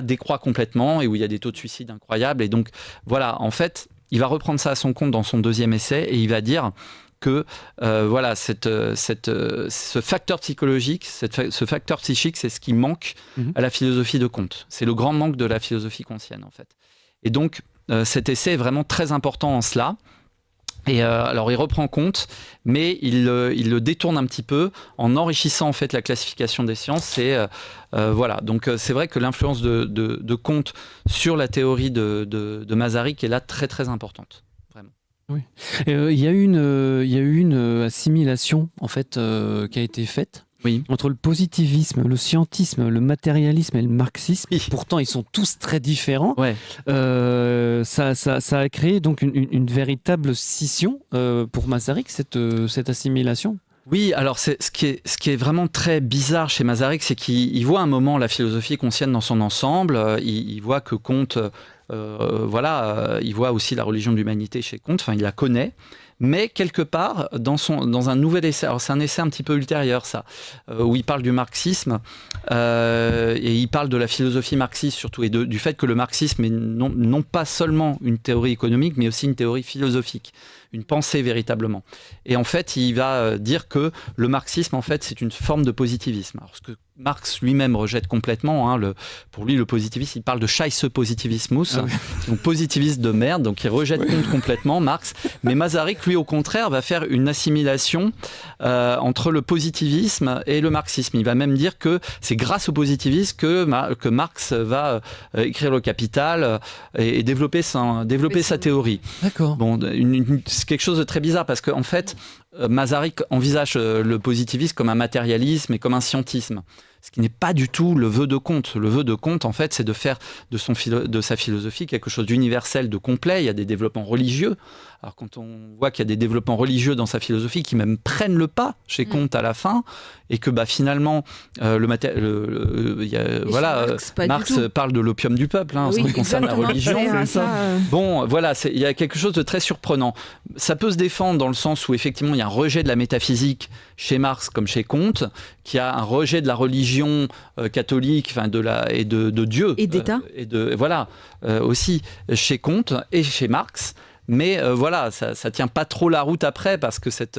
décroît complètement et où il y a des taux de suicide incroyables. Et donc voilà, en fait, il va reprendre ça à son compte dans son deuxième essai et il va dire que ce facteur psychologique, ce facteur psychique, c'est ce qui manque à la philosophie de Comte. C'est le grand manque de la philosophie kantienne, en fait. Et donc, cet essai est vraiment très important en cela. Et alors, il reprend Comte, mais il le détourne un petit peu en enrichissant en fait la classification des sciences. Et voilà. Donc, c'est vrai que l'influence de Comte sur la théorie de Masaryk est là très très importante. Oui. Il y a eu une assimilation en fait qui a été faite entre le positivisme, le scientisme, le matérialisme et le marxisme. Oui. Pourtant, ils sont tous très différents. Ouais. Ça a créé donc une véritable scission pour Masaryk, cette assimilation. Oui, alors ce qui est vraiment très bizarre chez Masaryk, c'est qu'il voit un moment la philosophie kantienne dans son ensemble. Il voit que Comte il voit aussi la religion de l'humanité chez Comte, il la connaît, mais quelque part, dans un nouvel essai, alors c'est un essai un petit peu ultérieur ça, où il parle du marxisme, et il parle de la philosophie marxiste surtout, et du fait que le marxisme est non pas seulement une théorie économique, mais aussi une théorie philosophique, une pensée véritablement. Et en fait, il va dire que le marxisme, en fait, c'est une forme de positivisme. Alors, ce que Marx lui-même rejette complètement, pour lui, le positivisme, il parle de Scheiße-Positivismus, donc positiviste de merde, donc il rejette Comte complètement, Marx. Mais Masaryk, lui, au contraire, va faire une assimilation entre le positivisme et le marxisme. Il va même dire que c'est grâce au positivisme que Marx va écrire le Capital et développer sa théorie. D'accord. Bon, c'est quelque chose de très bizarre parce qu'en fait, Masaryk envisage le positivisme comme un matérialisme et comme un scientisme. Ce qui n'est pas du tout le vœu de Comte. Le vœu de Comte, en fait, c'est de faire de sa philosophie quelque chose d'universel, de complet. Il y a des développements religieux. Alors, quand on voit qu'il y a des développements religieux dans sa philosophie qui même prennent le pas chez Comte à la fin, et que finalement, Marx parle de l'opium du peuple, en ce qui concerne la religion. Bon, voilà, il y a quelque chose de très surprenant. Ça peut se défendre dans le sens où, effectivement, il y a un rejet de la métaphysique chez Marx comme chez Comte, qui a un rejet de la religion catholique, et de Dieu. Et d'État. Aussi chez Comte et chez Marx. Mais ça tient pas trop la route après parce que cette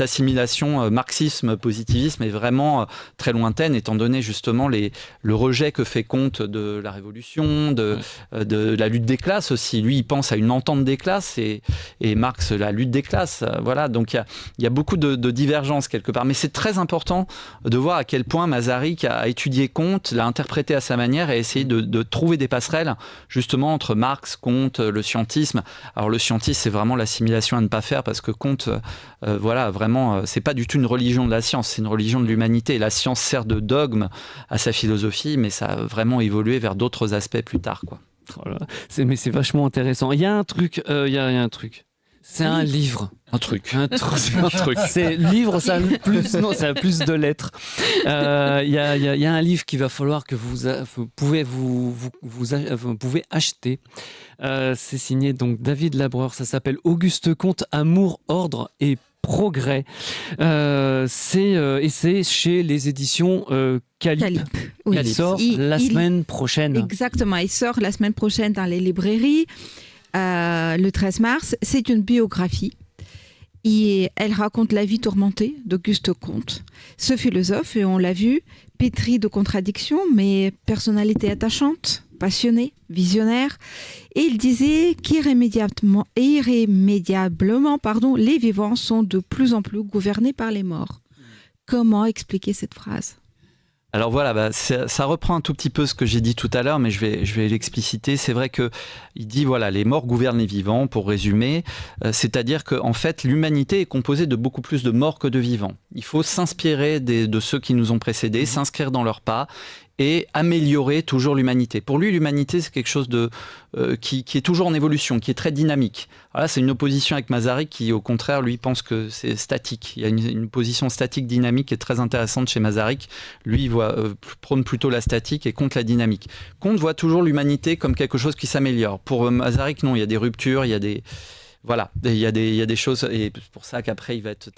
assimilation marxisme-positivisme est vraiment très lointaine étant donné justement le rejet que fait Comte de la Révolution, de la lutte des classes aussi. Lui, il pense à une entente des classes et Marx, la lutte des classes. Voilà, donc il y a beaucoup de divergences quelque part. Mais c'est très important de voir à quel point Masaryk a étudié Comte, l'a interprété à sa manière et essayé de trouver des passerelles justement entre Marx, Comte, le scientisme. Alors le scientisme, c'est vraiment l'assimilation à ne pas faire parce que Comte, vraiment, c'est pas du tout une religion de la science, c'est une religion de l'humanité. La science sert de dogme à sa philosophie, mais ça a vraiment évolué vers d'autres aspects plus tard, quoi. Voilà. Mais c'est vachement intéressant. Il y a un truc, C'est un livre. Un truc. C'est livre, ça a plus de lettres. Il y a un livre qu'il va falloir que vous pouvez acheter. C'est signé donc David Labreur. Ça s'appelle Auguste Comte, Amour, Ordre et Progrès. C'est chez les éditions Calipe. Oui. Il sort la semaine prochaine. Exactement. Il sort la semaine prochaine dans les librairies. Le 13 mars. C'est une biographie. Elle raconte la vie tourmentée d'Auguste Comte. Ce philosophe, et on l'a vu, pétri de contradictions, mais personnalité attachante, passionné, visionnaire. Et il disait qu'irrémédiablement, les vivants sont de plus en plus gouvernés par les morts. Comment expliquer cette phrase ? Alors voilà, ça reprend un tout petit peu ce que j'ai dit tout à l'heure, mais je vais l'expliciter. C'est vrai qu'il dit, les morts gouvernent les vivants, pour résumer. C'est-à-dire qu'en fait, l'humanité est composée de beaucoup plus de morts que de vivants. Il faut s'inspirer de ceux qui nous ont précédés, s'inscrire dans leurs pas et améliorer toujours l'humanité. Pour lui, l'humanité, c'est quelque chose qui est toujours en évolution, qui est très dynamique. Alors là, c'est une opposition avec Masaryk qui, au contraire, lui, pense que c'est statique. Il y a une position statique dynamique qui est très intéressante chez Masaryk. Lui, il prône plutôt la statique et contre la dynamique. Comte voit toujours l'humanité comme quelque chose qui s'améliore. Pour Masaryk, non, il y a des ruptures, il y a des... Voilà, il y a des choses, et c'est pour ça qu'après il va être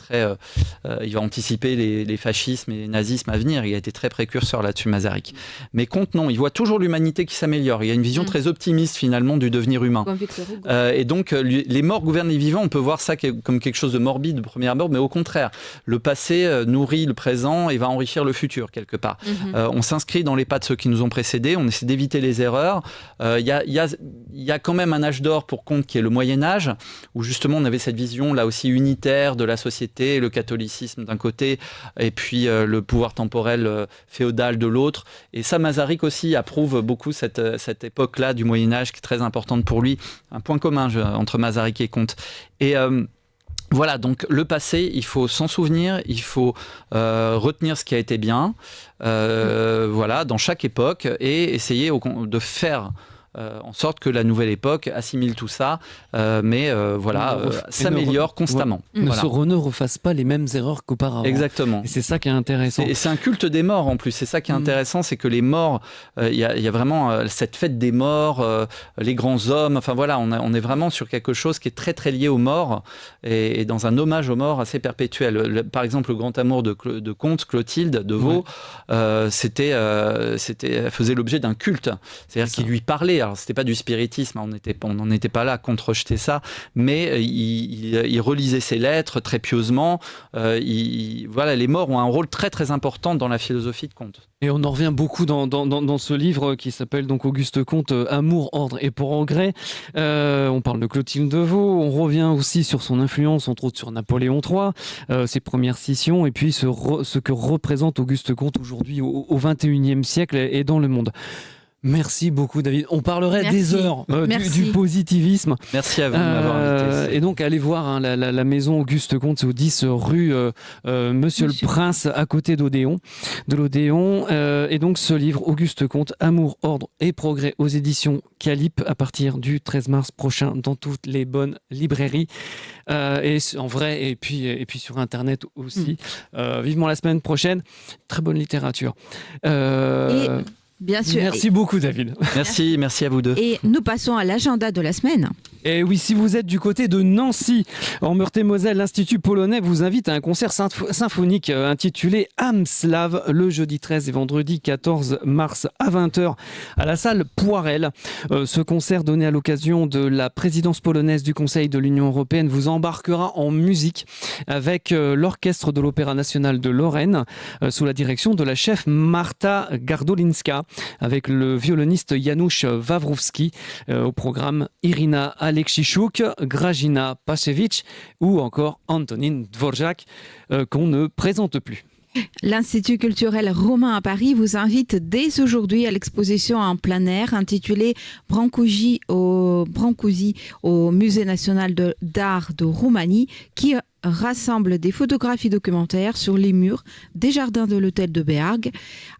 il va anticiper les fascismes et les nazismes à venir. Il a été très précurseur là-dessus, Masaryk. Mais Comte, non, il voit toujours l'humanité qui s'améliore. Il y a une vision très optimiste finalement du devenir humain. Et donc les morts gouvernent les vivants. On peut voir ça comme quelque chose de morbide de première abord, mais au contraire, le passé nourrit le présent et va enrichir le futur quelque part. On s'inscrit dans les pas de ceux qui nous ont précédés. On essaie d'éviter les erreurs. Il y a quand même un âge d'or pour Comte qui est le Moyen Âge, où justement on avait cette vision là aussi unitaire de la société, le catholicisme d'un côté et puis le pouvoir temporel féodal de l'autre. Et ça, Masaryk aussi approuve beaucoup cette époque-là du Moyen-Âge qui est très importante pour lui. Un point commun entre Masaryk et Comte. Et voilà, donc le passé, il faut s'en souvenir, il faut retenir ce qui a été bien, voilà, dans chaque époque, et essayer de faire en sorte que la nouvelle époque assimile tout ça, mais s'améliore constamment. Ne refasse pas les mêmes erreurs qu'auparavant. Exactement. Et c'est ça qui est intéressant. Et c'est un culte des morts en plus. C'est ça qui est intéressant, c'est que les morts, il y a vraiment cette fête des morts, les grands hommes. Enfin voilà, on est vraiment sur quelque chose qui est très très lié aux morts et dans un hommage aux morts assez perpétuel. Par exemple, le grand amour de Comte, Clotilde de Vaux, faisait l'objet d'un culte. C'est-à-dire qu'il lui parlait. Alors, c'était pas du spiritisme, on n'en était pas là contre rejeter ça, mais il relisait ses lettres très pieusement. Voilà, les morts ont un rôle très très important dans la philosophie de Comte. Et on en revient beaucoup dans ce livre qui s'appelle donc Auguste Comte, Amour, ordre et progrès. On parle de Clotilde de Vaux, on revient aussi sur son influence, entre autres sur Napoléon III, ses premières scissions, et puis ce que représente Auguste Comte aujourd'hui au XXIe siècle et dans le monde. Merci beaucoup, David. On parlerait des heures du positivisme. Merci à vous de m'avoir invité. Et donc, allez voir la maison Auguste Comte, c'est au 10 rue Monsieur le Prince, à côté de l'Odéon. Et donc, ce livre, Auguste Comte, Amour, ordre et progrès, aux éditions Calip, à partir du 13 mars prochain, dans toutes les bonnes librairies. Et en vrai, et puis sur Internet aussi. Vivement la semaine prochaine. Très bonne littérature. Bien sûr. Merci beaucoup, David. Merci à vous deux. Et nous passons à l'agenda de la semaine. Et oui, si vous êtes du côté de Nancy, en Meurthe-et-Moselle, l'Institut polonais vous invite à un concert symphonique intitulé Amslav le jeudi 13 et vendredi 14 mars à 20h à la salle Poirel. Ce concert donné à l'occasion de la présidence polonaise du Conseil de l'Union européenne vous embarquera en musique avec l'Orchestre de l'Opéra national de Lorraine sous la direction de la chef Marta Gardolinska avec le violoniste Janusz Wawrowski, au programme Irina Aleksichuk, Grażyna Paszewicz ou encore Antonin Dvorak qu'on ne présente plus. L'Institut culturel romain à Paris vous invite dès aujourd'hui à l'exposition en plein air intitulée Brancusi au Musée national d'art de Roumanie qui rassemble des photographies documentaires sur les murs des jardins de l'hôtel de Bergue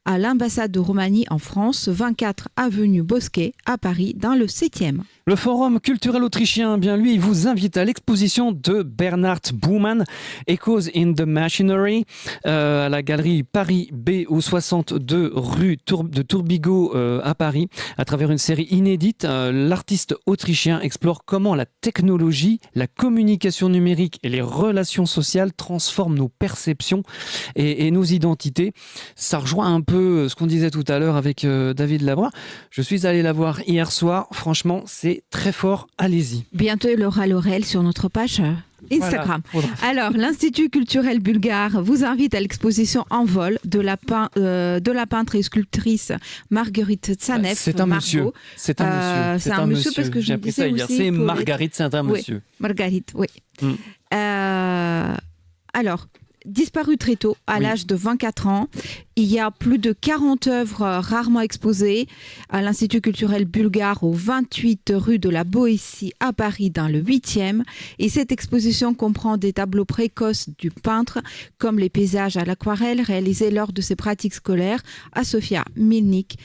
à l'ambassade de Roumanie en France, 24 avenue Bosquet à Paris dans le 7e. Le Forum culturel autrichien, bien lui, il vous invite à l'exposition de Bernhard Bouwman, Echoes in the Machinery, à la galerie Paris B au 62 rue de Turbigo à Paris. À travers une série inédite, l'artiste autrichien explore comment la technologie, la communication numérique et les relations sociales transforment nos perceptions et nos identités. Ça rejoint un peu ce qu'on disait tout à l'heure avec David Labroix. Je suis allé la voir hier soir. Franchement, c'est très fort. Allez-y. Bientôt, il aura l'oreille sur notre page Instagram. Voilà. Alors, l'Institut culturel bulgare vous invite à l'exposition En vol de la peintre et sculptrice Marguerite Tsanev. C'est un monsieur. C'est un monsieur parce que j'ai appris ça hier. C'est Marguerite, c'est un monsieur. Marguerite, oui. Alors, disparu très tôt, à l'âge de 24 ans. Il y a plus de 40 œuvres rarement exposées à l'Institut culturel bulgare au 28 rue de la Boétie à Paris dans le 8e. Et cette exposition comprend des tableaux précoces du peintre comme les paysages à l'aquarelle réalisés lors de ses pratiques scolaires à Sofia Milnik,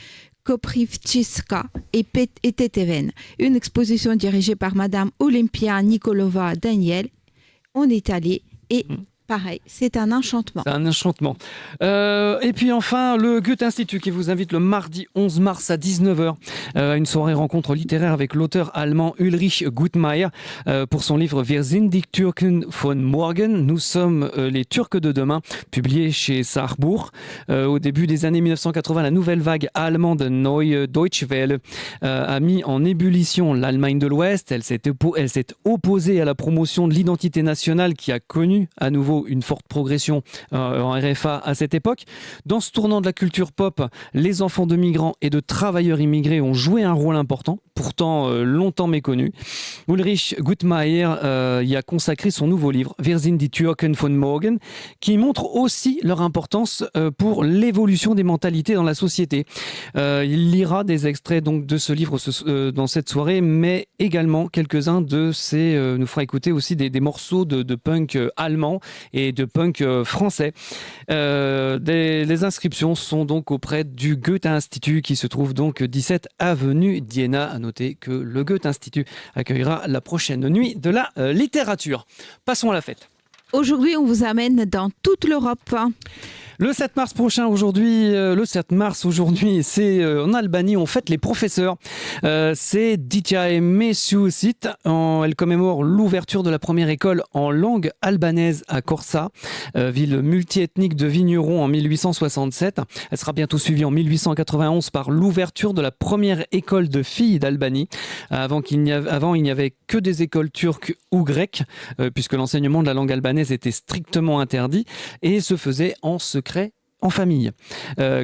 Koprivčica et Teteven. Une exposition dirigée par Madame Olympia Nikolova Daniel en Italie et pareil, c'est un enchantement. C'est un enchantement. Et puis enfin, le Goethe-Institut qui vous invite le mardi 11 mars à 19h à une soirée rencontre littéraire avec l'auteur allemand Ulrich Guttmayer pour son livre Wir sind die Türken von morgen. Nous sommes les Turcs de demain, publié chez Sachbuch. Au début des années 1980, la nouvelle vague allemande Neue Deutsche Welle a mis en ébullition l'Allemagne de l'Ouest. Elle s'est opposée à la promotion de l'identité nationale qui a connu à nouveau une forte progression en RFA à cette époque. Dans ce tournant de la culture pop, les enfants de migrants et de travailleurs immigrés ont joué un rôle important, pourtant longtemps méconnu. Ulrich Guttmayer y a consacré son nouveau livre Wir sind die Türken von morgen, qui montre aussi leur importance pour l'évolution des mentalités dans la société. Il lira des extraits donc de ce livre dans cette soirée, mais également quelques-uns de ces nous fera écouter aussi des morceaux de punk allemand et de punk français. Les inscriptions sont donc auprès du Goethe-Institut qui se trouve donc 17 avenue d'Iéna. À noter que le Goethe-Institut accueillera la prochaine nuit de la littérature. Passons à la fête. Aujourd'hui, on vous amène dans toute l'Europe. Le 7 mars prochain, aujourd'hui, c'est en Albanie, on fête les professeurs. C'est Ditiae Mesusit. Elle commémore l'ouverture de la première école en langue albanaise à Korça, ville multiethnique de vignerons en 1867. Elle sera bientôt suivie en 1891 par l'ouverture de la première école de filles d'Albanie. Avant, il n'y avait que des écoles turques ou grecques, puisque l'enseignement de la langue albanaise était strictement interdit et se faisait en secret en famille,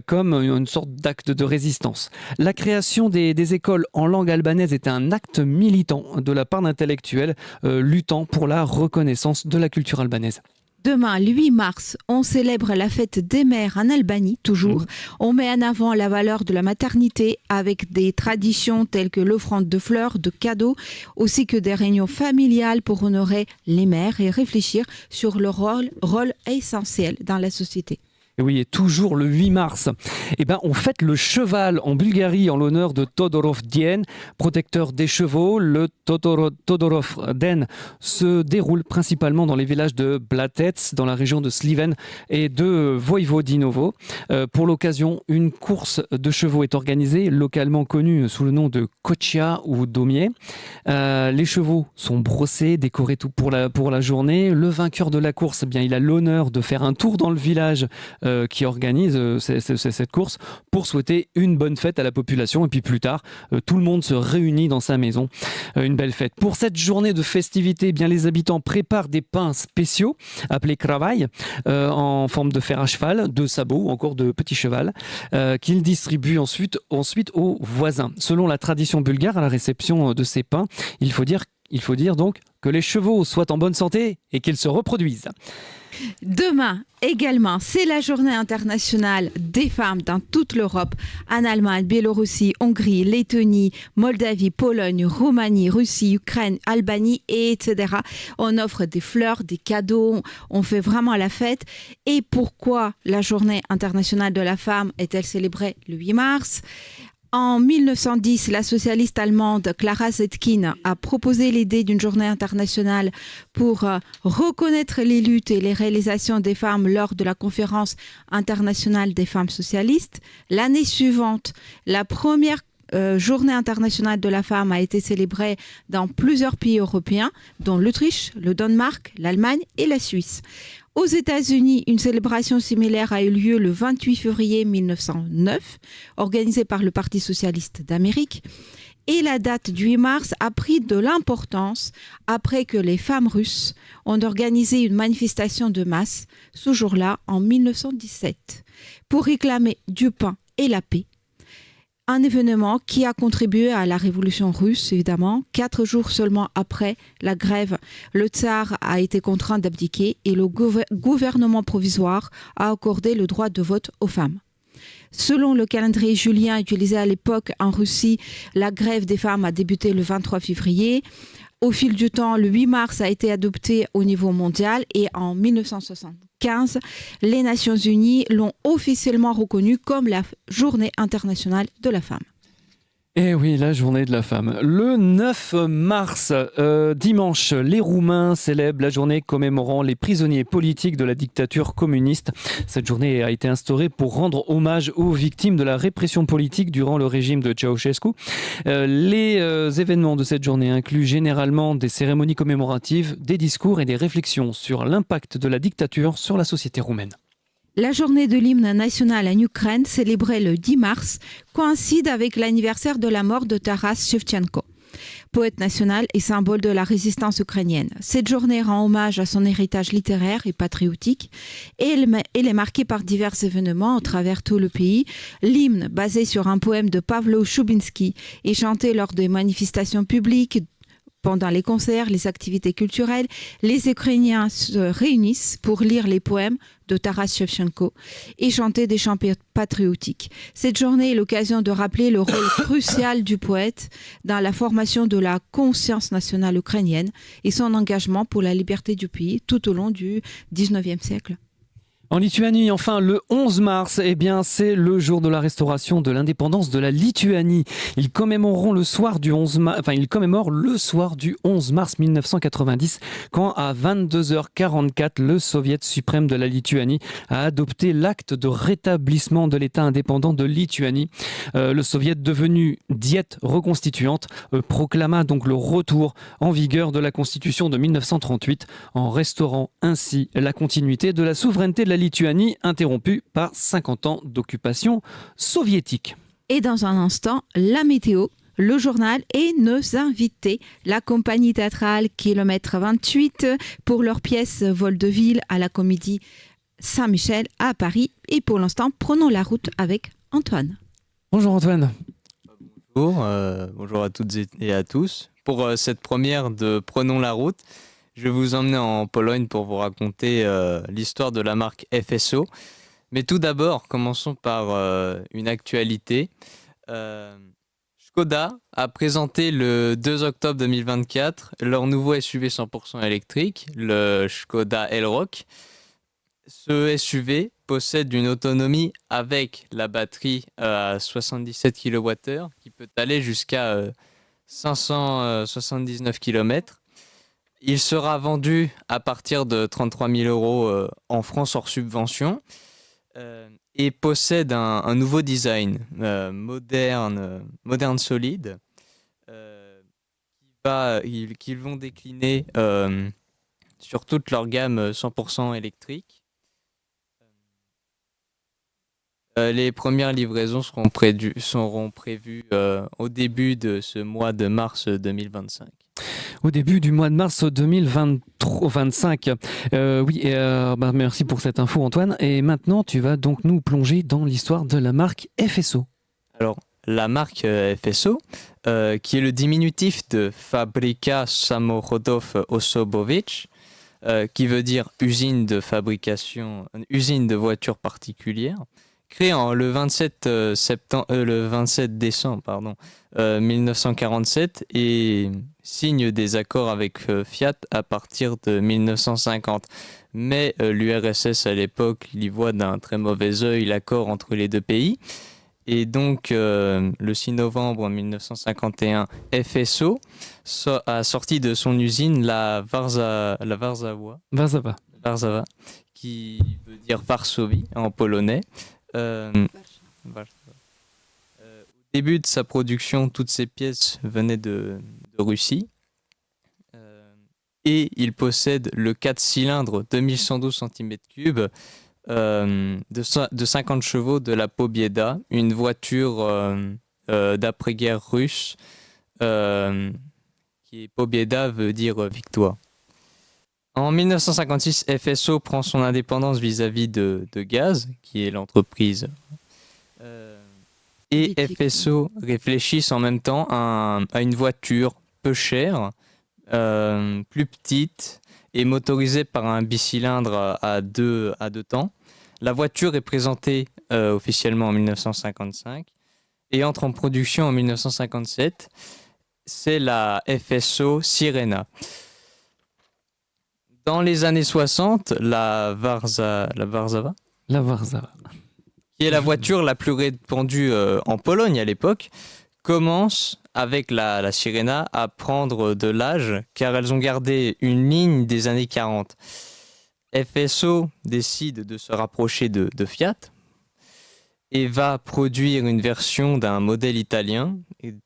comme une sorte d'acte de résistance. La création des écoles en langue albanaise était un acte militant de la part d'intellectuels luttant pour la reconnaissance de la culture albanaise. Demain, le 8 mars, on célèbre la fête des mères en Albanie, toujours. On met en avant la valeur de la maternité avec des traditions telles que l'offrande de fleurs, de cadeaux, ainsi que des réunions familiales pour honorer les mères et réfléchir sur leur rôle essentiel dans la société. Et oui, et toujours le 8 mars, on fête le cheval en Bulgarie en l'honneur de Todorov Den, protecteur des chevaux. Le Todorov Den se déroule principalement dans les villages de Blatec, dans la région de Sliven et de Vojvodinovo. Pour l'occasion, une course de chevaux est organisée, localement connue sous le nom de Kočia ou Domier. Les chevaux sont brossés, décorés tout pour la journée. Le vainqueur de la course, il a l'honneur de faire un tour dans le village qui organise cette course pour souhaiter une bonne fête à la population. Et puis plus tard, tout le monde se réunit dans sa maison. Une belle fête. Pour cette journée de festivité, les habitants préparent des pains spéciaux appelés kravaï en forme de fer à cheval, de sabots ou encore de petits cheval qu'ils distribuent ensuite aux voisins. Selon la tradition bulgare, à la réception de ces pains, il faut dire donc que les chevaux soient en bonne santé et qu'ils se reproduisent. Demain également, c'est la journée internationale des femmes dans toute l'Europe, en Allemagne, Biélorussie, Hongrie, Lettonie, Moldavie, Pologne, Roumanie, Russie, Ukraine, Albanie, etc. On offre des fleurs, des cadeaux, on fait vraiment la fête. Et pourquoi la journée internationale de la femme est-elle célébrée le 8 mars ? En 1910, la socialiste allemande Clara Zetkin a proposé l'idée d'une journée internationale pour reconnaître les luttes et les réalisations des femmes lors de la conférence internationale des femmes socialistes. L'année suivante, la première journée internationale de la femme a été célébrée dans plusieurs pays européens, dont l'Autriche, le Danemark, l'Allemagne et la Suisse. Aux États-Unis, une célébration similaire a eu lieu le 28 février 1909, organisée par le Parti socialiste d'Amérique. Et la date du 8 mars a pris de l'importance après que les femmes russes ont organisé une manifestation de masse ce jour-là en 1917 pour réclamer du pain et la paix. Un événement qui a contribué à la révolution russe, évidemment. 4 jours seulement après la grève, le tsar a été contraint d'abdiquer et le gouvernement provisoire a accordé le droit de vote aux femmes. Selon le calendrier julien utilisé à l'époque en Russie, la grève des femmes a débuté le 23 février. Au fil du temps, le 8 mars a été adopté au niveau mondial et en 1975, les Nations Unies l'ont officiellement reconnu comme la Journée internationale de la femme. Eh oui, la journée de la femme. Le 9 mars, dimanche, les Roumains célèbrent la journée commémorant les prisonniers politiques de la dictature communiste. Cette journée a été instaurée pour rendre hommage aux victimes de la répression politique durant le régime de Ceausescu. Les événements de cette journée incluent généralement des cérémonies commémoratives, des discours et des réflexions sur l'impact de la dictature sur la société roumaine. La journée de l'hymne national en Ukraine, célébrée le 10 mars, coïncide avec l'anniversaire de la mort de Taras Shevchenko, poète national et symbole de la résistance ukrainienne. Cette journée rend hommage à son héritage littéraire et patriotique et elle est marquée par divers événements à travers tout le pays. L'hymne, basé sur un poème de Pavlo Choubinsky, est chanté lors des manifestations publiques. Pendant les concerts, les activités culturelles, les Ukrainiens se réunissent pour lire les poèmes de Taras Shevchenko et chanter des chants patriotiques. Cette journée est l'occasion de rappeler le rôle crucial du poète dans la formation de la conscience nationale ukrainienne et son engagement pour la liberté du pays tout au long du 19e siècle. En Lituanie, enfin, le 11 mars, c'est le jour de la restauration de l'indépendance de la Lituanie. Ils commémorent le soir du 11 mars 1990, quand à 22h44, le Soviet suprême de la Lituanie a adopté l'acte de rétablissement de l'État indépendant de Lituanie. Le Soviet, devenu diète reconstituante, proclama donc le retour en vigueur de la Constitution de 1938, en restaurant ainsi la continuité de la souveraineté de la Lituanie, interrompue par 50 ans d'occupation soviétique. Et dans un instant, la météo, le journal et nos invités. La compagnie théâtrale Kilomètre 28 pour leur pièce Vaudeville à la Comédie Saint-Michel à Paris. Et pour l'instant, prenons la route avec Antoine. Bonjour Antoine. Bonjour à toutes et à tous. Pour cette première de Prenons la route, je vais vous emmener en Pologne pour vous raconter l'histoire de la marque FSO. Mais tout d'abord, commençons par une actualité. Škoda a présenté le 2 octobre 2024 leur nouveau SUV 100% électrique, le Škoda Elroq. Ce SUV possède une autonomie avec la batterie à 77 kWh qui peut aller jusqu'à 579 km. Il sera vendu à partir de 33 000 € en France hors subvention et possède un nouveau design moderne solide qu'ils vont décliner sur toute leur gamme 100% électrique. Les premières livraisons seront prévues au début de ce mois de mars 2025. Au début du mois de mars 2025. Merci pour cette info Antoine. Et maintenant, tu vas donc nous plonger dans l'histoire de la marque FSO. Alors, la marque FSO, qui est le diminutif de Fabryka Samochodów Osobowicz, qui veut dire usine de voitures particulières, créée le 27 décembre 1947 et signe des accords avec Fiat à partir de 1950. Mais l'URSS à l'époque, il y voit d'un très mauvais œil l'accord entre les deux pays. Et donc, le 6 novembre 1951, FSO a sorti de son usine la Warszawa, qui veut dire Varsovie en polonais. Au début de sa production, toutes ces pièces venaient de Russie. Et il possède le 4 cylindres 2112 cm3 de 50 chevaux de la Pobieda, une voiture d'après-guerre russe, qui Pobieda veut dire victoire. En 1956, FSO prend son indépendance vis-à-vis de Gaz, qui est l'entreprise, Et Éthique. FSO réfléchissent en même temps à une voiture peu chère, plus petite et motorisée par un bicylindre à deux temps. La voiture est présentée officiellement en 1955 et entre en production en 1957. C'est la FSO Sirena. Dans les années 60, la Warszawa, La Varza. qui est la voiture la plus répandue en Pologne à l'époque, commence avec la Sirena à prendre de l'âge car elles ont gardé une ligne des années 40. FSO décide de se rapprocher de Fiat et va produire une version d'un modèle italien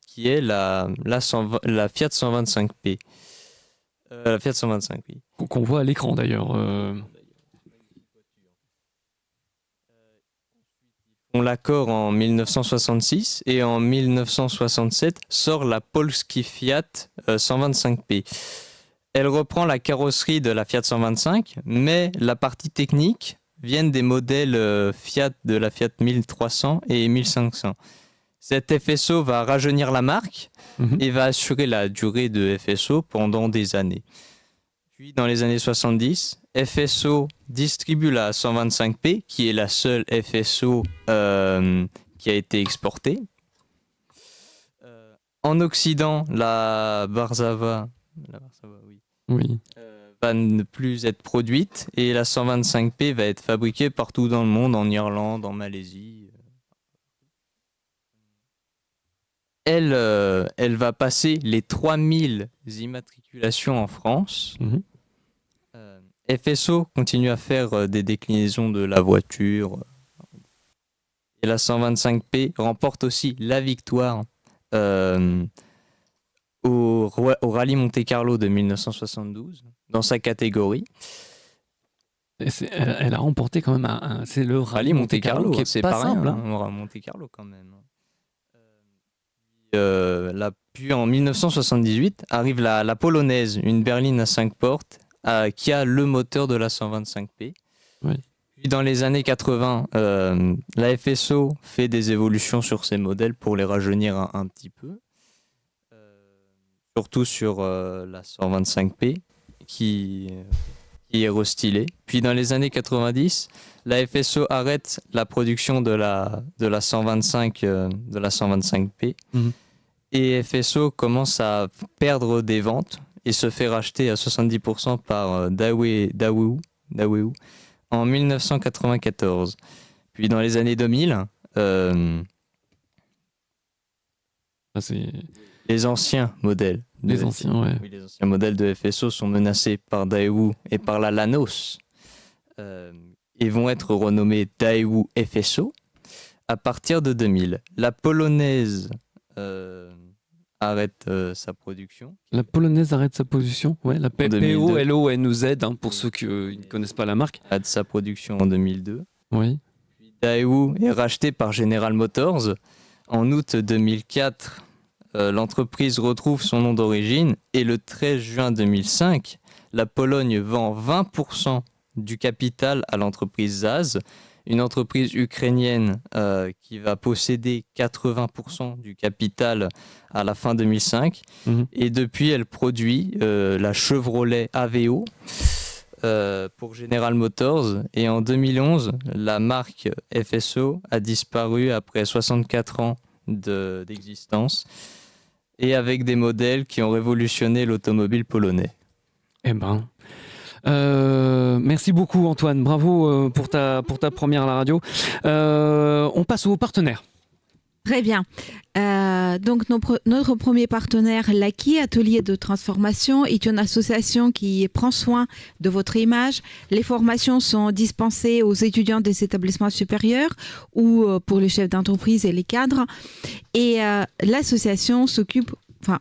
qui est la Fiat 125P. La Fiat 125, oui. Qu'on voit à l'écran d'ailleurs. On l'accord en 1966 et en 1967 sort la Polski Fiat 125P. Elle reprend la carrosserie de la Fiat 125, mais la partie technique vient des modèles Fiat de la Fiat 1300 et 1500. Cette FSO va rajeunir la marque Mhm. et va assurer la durée de FSO pendant des années. Puis dans les années 70, FSO distribue la 125P, qui est la seule FSO qui a été exportée. En Occident, la Warszawa, oui, Oui. va ne plus être produite et la 125P va être fabriquée partout dans le monde, en Irlande, en Malaisie. Elle va passer les 3000 immatriculations en France. Mhm. FSO continue à faire des déclinaisons de la voiture. Et la 125P remporte aussi la victoire au Rallye Monte-Carlo de 1972 dans sa catégorie. Elle a remporté quand même c'est le Rallye Monte-Carlo qui est c'est pas pas simple. rien, Hein. hein, Monte-Carlo quand même. Puis en 1978 arrive la polonaise, une berline à 5 portes qui a le moteur de la 125P. Oui. Puis dans les années 80, la FSO fait des évolutions sur ces modèles pour les rajeunir un petit peu. Surtout sur la 125P qui est restylée. Puis dans les années 90, la FSO arrête la production de la 125, de la 125P. Mhm. Et FSO commence à perdre des ventes et se fait racheter à 70% par Daewoo en 1994. Puis dans les années 2000, Ça, c'est les anciens modèles les anciens, ouais. les anciens modèles de FSO sont menacés par Daewoo et par la Lanos et vont être renommés Daewoo FSO à partir de 2000. La polonaise arrête sa production. La polonaise arrête sa position. Ouais, la En 2002. POLONZ, hein, pour ceux qui ne connaissent pas la marque. Arrête sa production en 2002. Oui. Daewoo est racheté par General Motors. En août 2004, l'entreprise retrouve son nom d'origine et le 13 juin 2005, la Pologne vend 20% du capital à l'entreprise ZAZ, une entreprise ukrainienne qui va posséder 80% du capital à la fin 2005. Mhm. Et depuis, elle produit la Chevrolet Aveo pour General Motors. Et en 2011, la marque FSO a disparu après 64 ans d'existence et avec des modèles qui ont révolutionné l'automobile polonais. Eh ben. Merci beaucoup Antoine, bravo pour ta première à la radio. On passe aux partenaires. Très bien. Donc, notre premier partenaire, l'ACI, Atelier de transformation, est une association qui prend soin de votre image. Les formations sont dispensées aux étudiants des établissements supérieurs ou pour les chefs d'entreprise et les cadres. Et l'association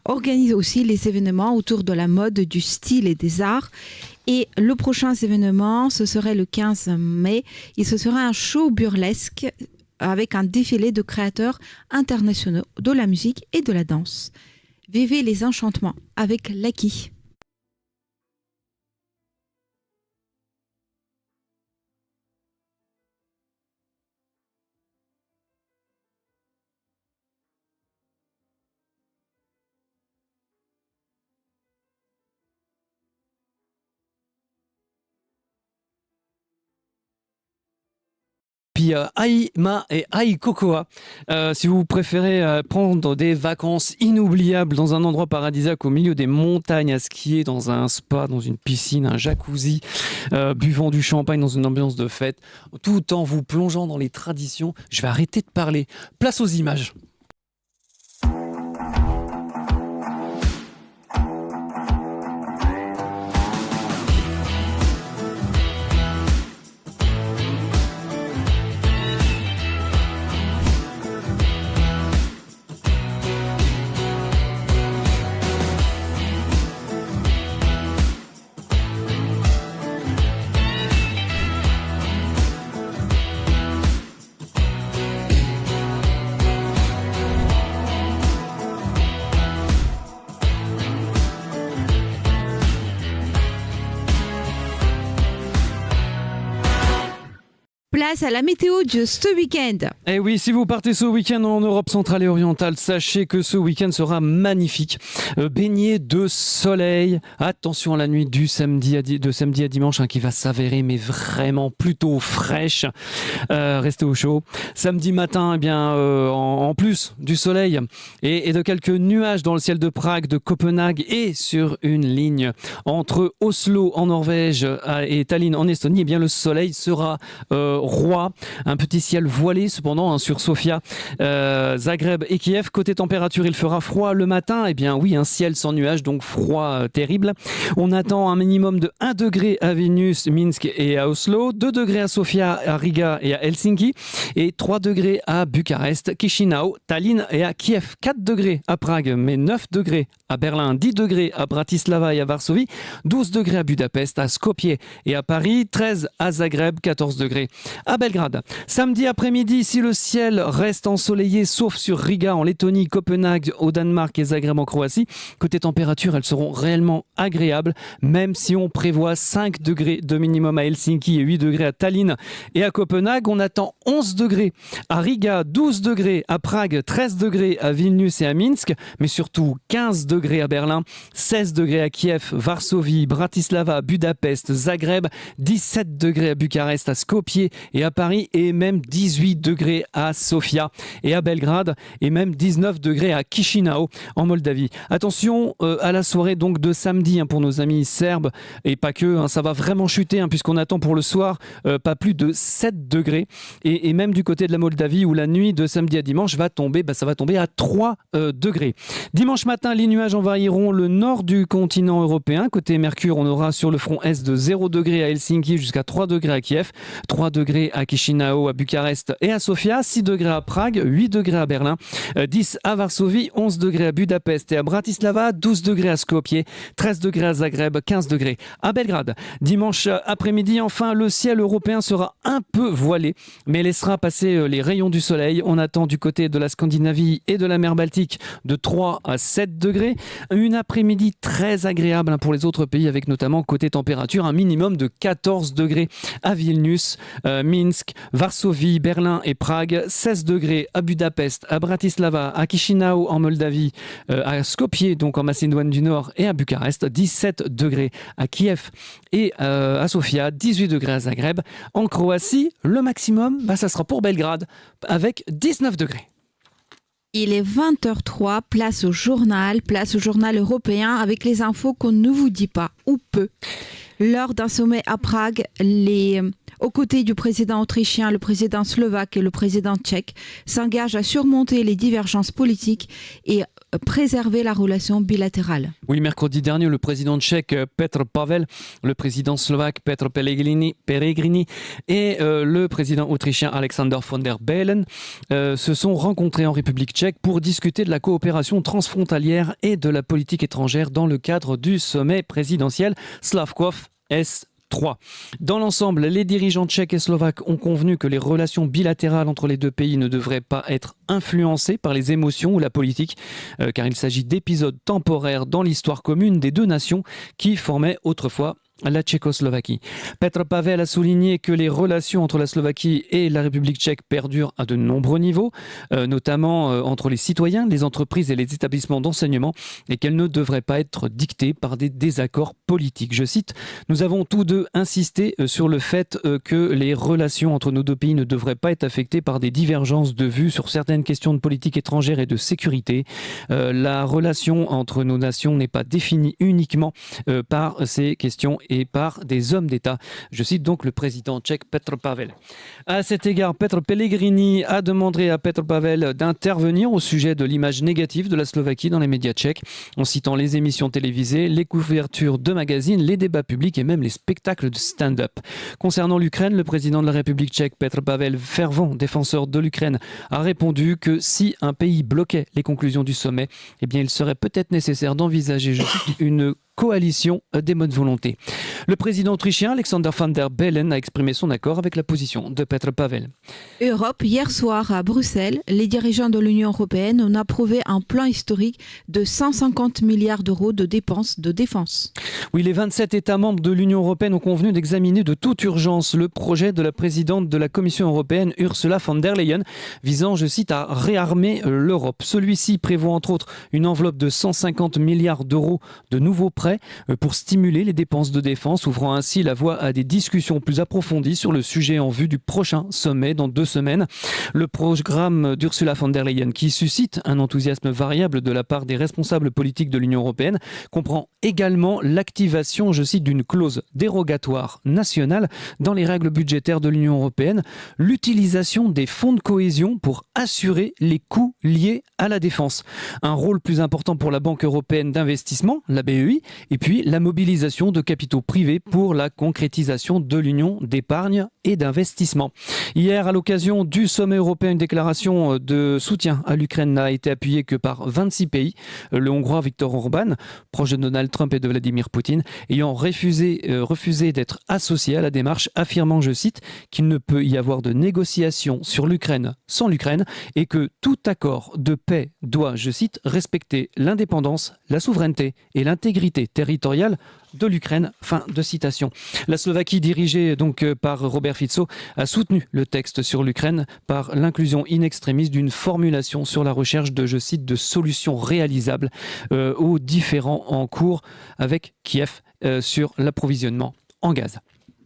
organise aussi les événements autour de la mode, du style et des arts. Et le prochain événement, ce serait le 15 mai. Et ce sera un show burlesque avec un défilé de créateurs internationaux de la musique et de la danse. Vivez les enchantements avec l'ACI. puis Aïma et Aïkokoa. Si vous préférez prendre des vacances inoubliables dans un endroit paradisiaque au milieu des montagnes, à skier dans un spa, dans une piscine, un jacuzzi, buvant du champagne dans une ambiance de fête, tout en vous plongeant dans les traditions, je vais arrêter de parler. Place aux images. Place à la météo de ce week-end. Et oui, si vous partez ce week-end en Europe centrale et orientale, sachez que ce week-end sera magnifique. Baigné de soleil. Attention à la nuit de samedi à dimanche qui va s'avérer mais vraiment plutôt fraîche. Restez au chaud. Samedi matin, eh bien, en plus du soleil et de quelques nuages dans le ciel de Prague, de Copenhague et sur une ligne entre Oslo en Norvège et Tallinn en Estonie, eh bien, le soleil sera roi. Un petit ciel voilé cependant sur Sofia, Zagreb et Kiev. Côté température, il fera froid le matin. Eh bien oui, un ciel sans nuages, donc froid terrible. On attend un minimum de 1 degré à Vilnius, Minsk et à Oslo, 2 degrés à Sofia, à Riga et à Helsinki et 3 degrés à Bucarest, Chisinau, Tallinn et à Kiev. 4 degrés à Prague, mais 9 degrés à Berlin, 10 degrés à Bratislava et à Varsovie, 12 degrés à Budapest, à Skopje et à Paris, 13 à Zagreb, 14 degrés à Belgrade. Samedi après-midi, si le ciel reste ensoleillé, sauf sur Riga en Lettonie, Copenhague au Danemark et Zagreb en Croatie, côté température, elles seront réellement agréables, même si on prévoit 5 degrés de minimum à Helsinki et 8 degrés à Tallinn et à Copenhague. On attend 11 degrés à Riga, 12 degrés à Prague, 13 degrés à Vilnius et à Minsk, mais surtout 15 degrés à Berlin, 16 degrés à Kiev, Varsovie, Bratislava, Budapest, Zagreb, 17 degrés à Bucarest, à Skopje et à Paris, et même 18 degrés à Sofia et à Belgrade, et même 19 degrés à Chisinau en Moldavie. Attention à la soirée donc de samedi pour nos amis serbes, et pas que, ça va vraiment chuter puisqu'on attend pour le soir pas plus de 7 degrés, et même du côté de la Moldavie où la nuit de samedi à dimanche va tomber, ça va tomber à 3 degrés. Dimanche matin, les nuages envahiront le nord du continent européen. Côté Mercure, on aura sur le front est de 0 degrés à Helsinki jusqu'à 3 degrés à Kiev, 3 degrés à Chisinau, à Bucarest et à Sofia, 6 degrés à Prague, 8 degrés à Berlin, 10 à Varsovie, 11 degrés à Budapest et à Bratislava, 12 degrés à Skopje, 13 degrés à Zagreb, 15 degrés à Belgrade. Dimanche après-midi, enfin, le ciel européen sera un peu voilé, mais laissera passer les rayons du soleil. On attend du côté de la Scandinavie et de la mer Baltique de 3 à 7 degrés. Une après-midi très agréable pour les autres pays, avec notamment côté température un minimum de 14 degrés à Vilnius, Minsk, Varsovie, Berlin et Prague, 16 degrés à Budapest, à Bratislava, à Chisinau en Moldavie, à Skopje donc en Macédoine du Nord et à Bucarest, 17 degrés à Kiev et à Sofia, 18 degrés à Zagreb. En Croatie, le maximum, ça sera pour Belgrade avec 19 degrés. Il est 20h03, place au journal européen avec les infos qu'on ne vous dit pas ou peu. Lors d'un sommet à Prague, aux côtés du président autrichien, le président slovaque et le président tchèque s'engagent à surmonter les divergences politiques et préserver la relation bilatérale. Oui, mercredi dernier, le président tchèque Petr Pavel, le président slovaque Petr Pellegrini et le président autrichien Alexander von der Bellen se sont rencontrés en République tchèque pour discuter de la coopération transfrontalière et de la politique étrangère dans le cadre du sommet présidentiel Slavkov S3. Dans l'ensemble, les dirigeants tchèques et slovaques ont convenu que les relations bilatérales entre les deux pays ne devraient pas être influencées par les émotions ou la politique, car il s'agit d'épisodes temporaires dans l'histoire commune des deux nations qui formaient autrefois la Tchécoslovaquie. Petr Pavel a souligné que les relations entre la Slovaquie et la République tchèque perdurent à de nombreux niveaux, notamment entre les citoyens, les entreprises et les établissements d'enseignement, et qu'elles ne devraient pas être dictées par des désaccords politiques. Je cite, « Nous avons tous deux insisté sur le fait que les relations entre nos deux pays ne devraient pas être affectées par des divergences de vues sur certaines questions de politique étrangère et de sécurité. La relation entre nos nations n'est pas définie uniquement par ces questions et par des hommes d'État. » Je cite donc le président tchèque Petr Pavel. À cet égard, Petr Pellegrini a demandé à Petr Pavel d'intervenir au sujet de l'image négative de la Slovaquie dans les médias tchèques, en citant les émissions télévisées, les couvertures de magazines, les débats publics et même les spectacles de stand-up. Concernant l'Ukraine, le président de la République tchèque, Petr Pavel, fervent défenseur de l'Ukraine, a répondu que si un pays bloquait les conclusions du sommet, eh bien il serait peut-être nécessaire d'envisager, je cite, une coalition des bonnes volontés. Le président autrichien Alexander Van der Bellen a exprimé son accord avec la position de Petr Pavel. Europe, hier soir à Bruxelles, les dirigeants de l'Union européenne ont approuvé un plan historique de 150 milliards d'euros de dépenses de défense. Oui, les 27 États membres de l'Union européenne ont convenu d'examiner de toute urgence le projet de la présidente de la Commission européenne, Ursula von der Leyen, visant, je cite, à réarmer l'Europe. Celui-ci prévoit entre autres une enveloppe de 150 milliards d'euros de nouveaux prêts pour stimuler les dépenses de défense, ouvrant ainsi la voie à des discussions plus approfondies sur le sujet en vue du prochain sommet dans 2 semaines. Le programme d'Ursula von der Leyen, qui suscite un enthousiasme variable de la part des responsables politiques de l'Union européenne, comprend également l'activation, je cite, d'une clause dérogatoire nationale dans les règles budgétaires de l'Union européenne, l'utilisation des fonds de cohésion pour assurer les coûts liés à la défense, un rôle plus important pour la Banque européenne d'investissement, la BEI, et puis la mobilisation de capitaux privés pour la concrétisation de l'union d'épargne et d'investissement. Hier, à l'occasion du sommet européen, une déclaration de soutien à l'Ukraine n'a été appuyée que par 26 pays. Le Hongrois Viktor Orban, proche de Donald Trump et de Vladimir Poutine, ayant refusé d'être associé à la démarche, affirmant, je cite, qu'il ne peut y avoir de négociation sur l'Ukraine sans l'Ukraine et que tout accord de paix doit, je cite, respecter l'indépendance, la souveraineté et l'intégrité territoriale de l'Ukraine. Fin de citation. La Slovaquie, dirigée donc par Robert Fico, a soutenu le texte sur l'Ukraine par l'inclusion in extremis d'une formulation sur la recherche de, je cite, de solutions réalisables aux différends en cours avec Kiev sur l'approvisionnement en gaz.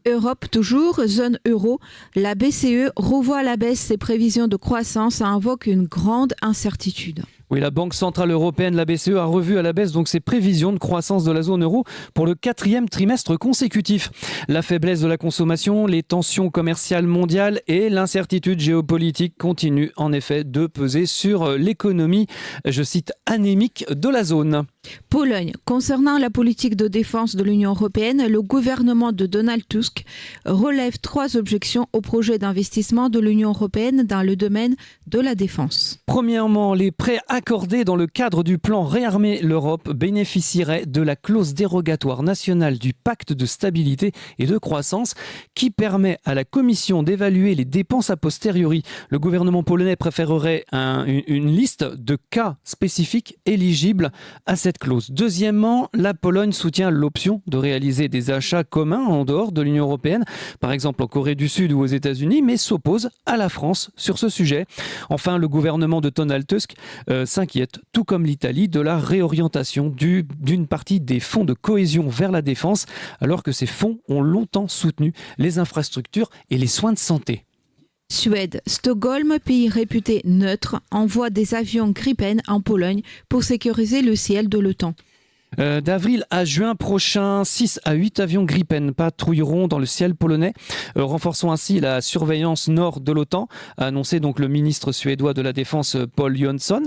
Europe toujours, zone euro, la BCE revoit à la baisse ses prévisions de croissance et invoque une grande incertitude. Oui, la Banque Centrale Européenne, la BCE, a revu à la baisse donc ses prévisions de croissance de la zone euro pour le 4e trimestre consécutif. La faiblesse de la consommation, les tensions commerciales mondiales et l'incertitude géopolitique continuent en effet de peser sur l'économie, je cite, anémique de la zone. Pologne. Concernant la politique de défense de l'Union européenne, le gouvernement de Donald Tusk relève 3 objections au projet d'investissement de l'Union européenne dans le domaine de la défense. Premièrement, les prêts accordés dans le cadre du plan Réarmer l'Europe bénéficieraient de la clause dérogatoire nationale du pacte de stabilité et de croissance qui permet à la Commission d'évaluer les dépenses a posteriori. Le gouvernement polonais préférerait une liste de cas spécifiques éligibles à cette clause. Deuxièmement, la Pologne soutient l'option de réaliser des achats communs en dehors de l'Union européenne, par exemple en Corée du Sud ou aux États-Unis, mais s'oppose à la France sur ce sujet. Enfin, le gouvernement de Donald Tusk s'inquiète, tout comme l'Italie, de la réorientation d'une partie des fonds de cohésion vers la défense, alors que ces fonds ont longtemps soutenu les infrastructures et les soins de santé. Suède. Stockholm, pays réputé neutre, envoie des avions Gripen en Pologne pour sécuriser le ciel de l'OTAN. D'avril à juin prochain, 6 à 8 avions Gripen patrouilleront dans le ciel polonais, renforçant ainsi la surveillance nord de l'OTAN, a annoncé donc le ministre suédois de la Défense Paul Jönsson.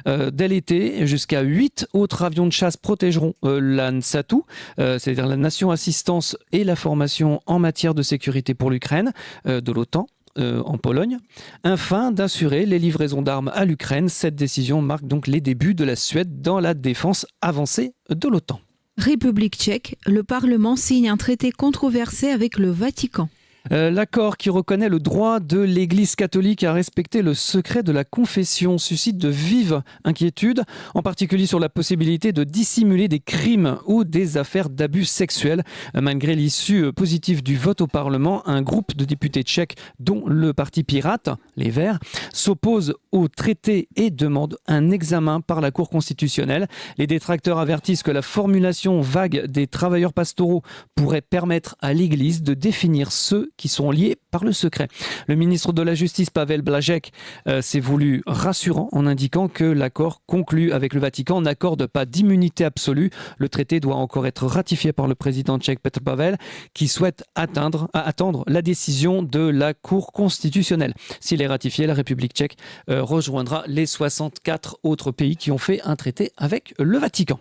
Dès l'été, jusqu'à 8 autres avions de chasse protégeront la NSATU, c'est-à-dire la Nation Assistance et la formation en matière de sécurité pour l'Ukraine de l'OTAN. En Pologne, afin d'assurer les livraisons d'armes à l'Ukraine. Cette décision marque donc les débuts de la Suède dans la défense avancée de l'OTAN. République tchèque, le Parlement signe un traité controversé avec le Vatican. L'accord qui reconnaît le droit de l'Église catholique à respecter le secret de la confession suscite de vives inquiétudes, en particulier sur la possibilité de dissimuler des crimes ou des affaires d'abus sexuels. Malgré l'issue positive du vote au Parlement, un groupe de députés tchèques, dont le parti pirate, les Verts, s'oppose au traité et demande un examen par la Cour constitutionnelle. Les détracteurs avertissent que la formulation vague des travailleurs pastoraux pourrait permettre à l'Église de définir ceux qui sont liés par le secret. Le ministre de la Justice, Pavel Blažek, s'est voulu rassurant en indiquant que l'accord conclu avec le Vatican n'accorde pas d'immunité absolue. Le traité doit encore être ratifié par le président tchèque Petr Pavel, qui souhaite attendre la décision de la Cour constitutionnelle. S'il est ratifié, la République tchèque rejoindra les 64 autres pays qui ont fait un traité avec le Vatican.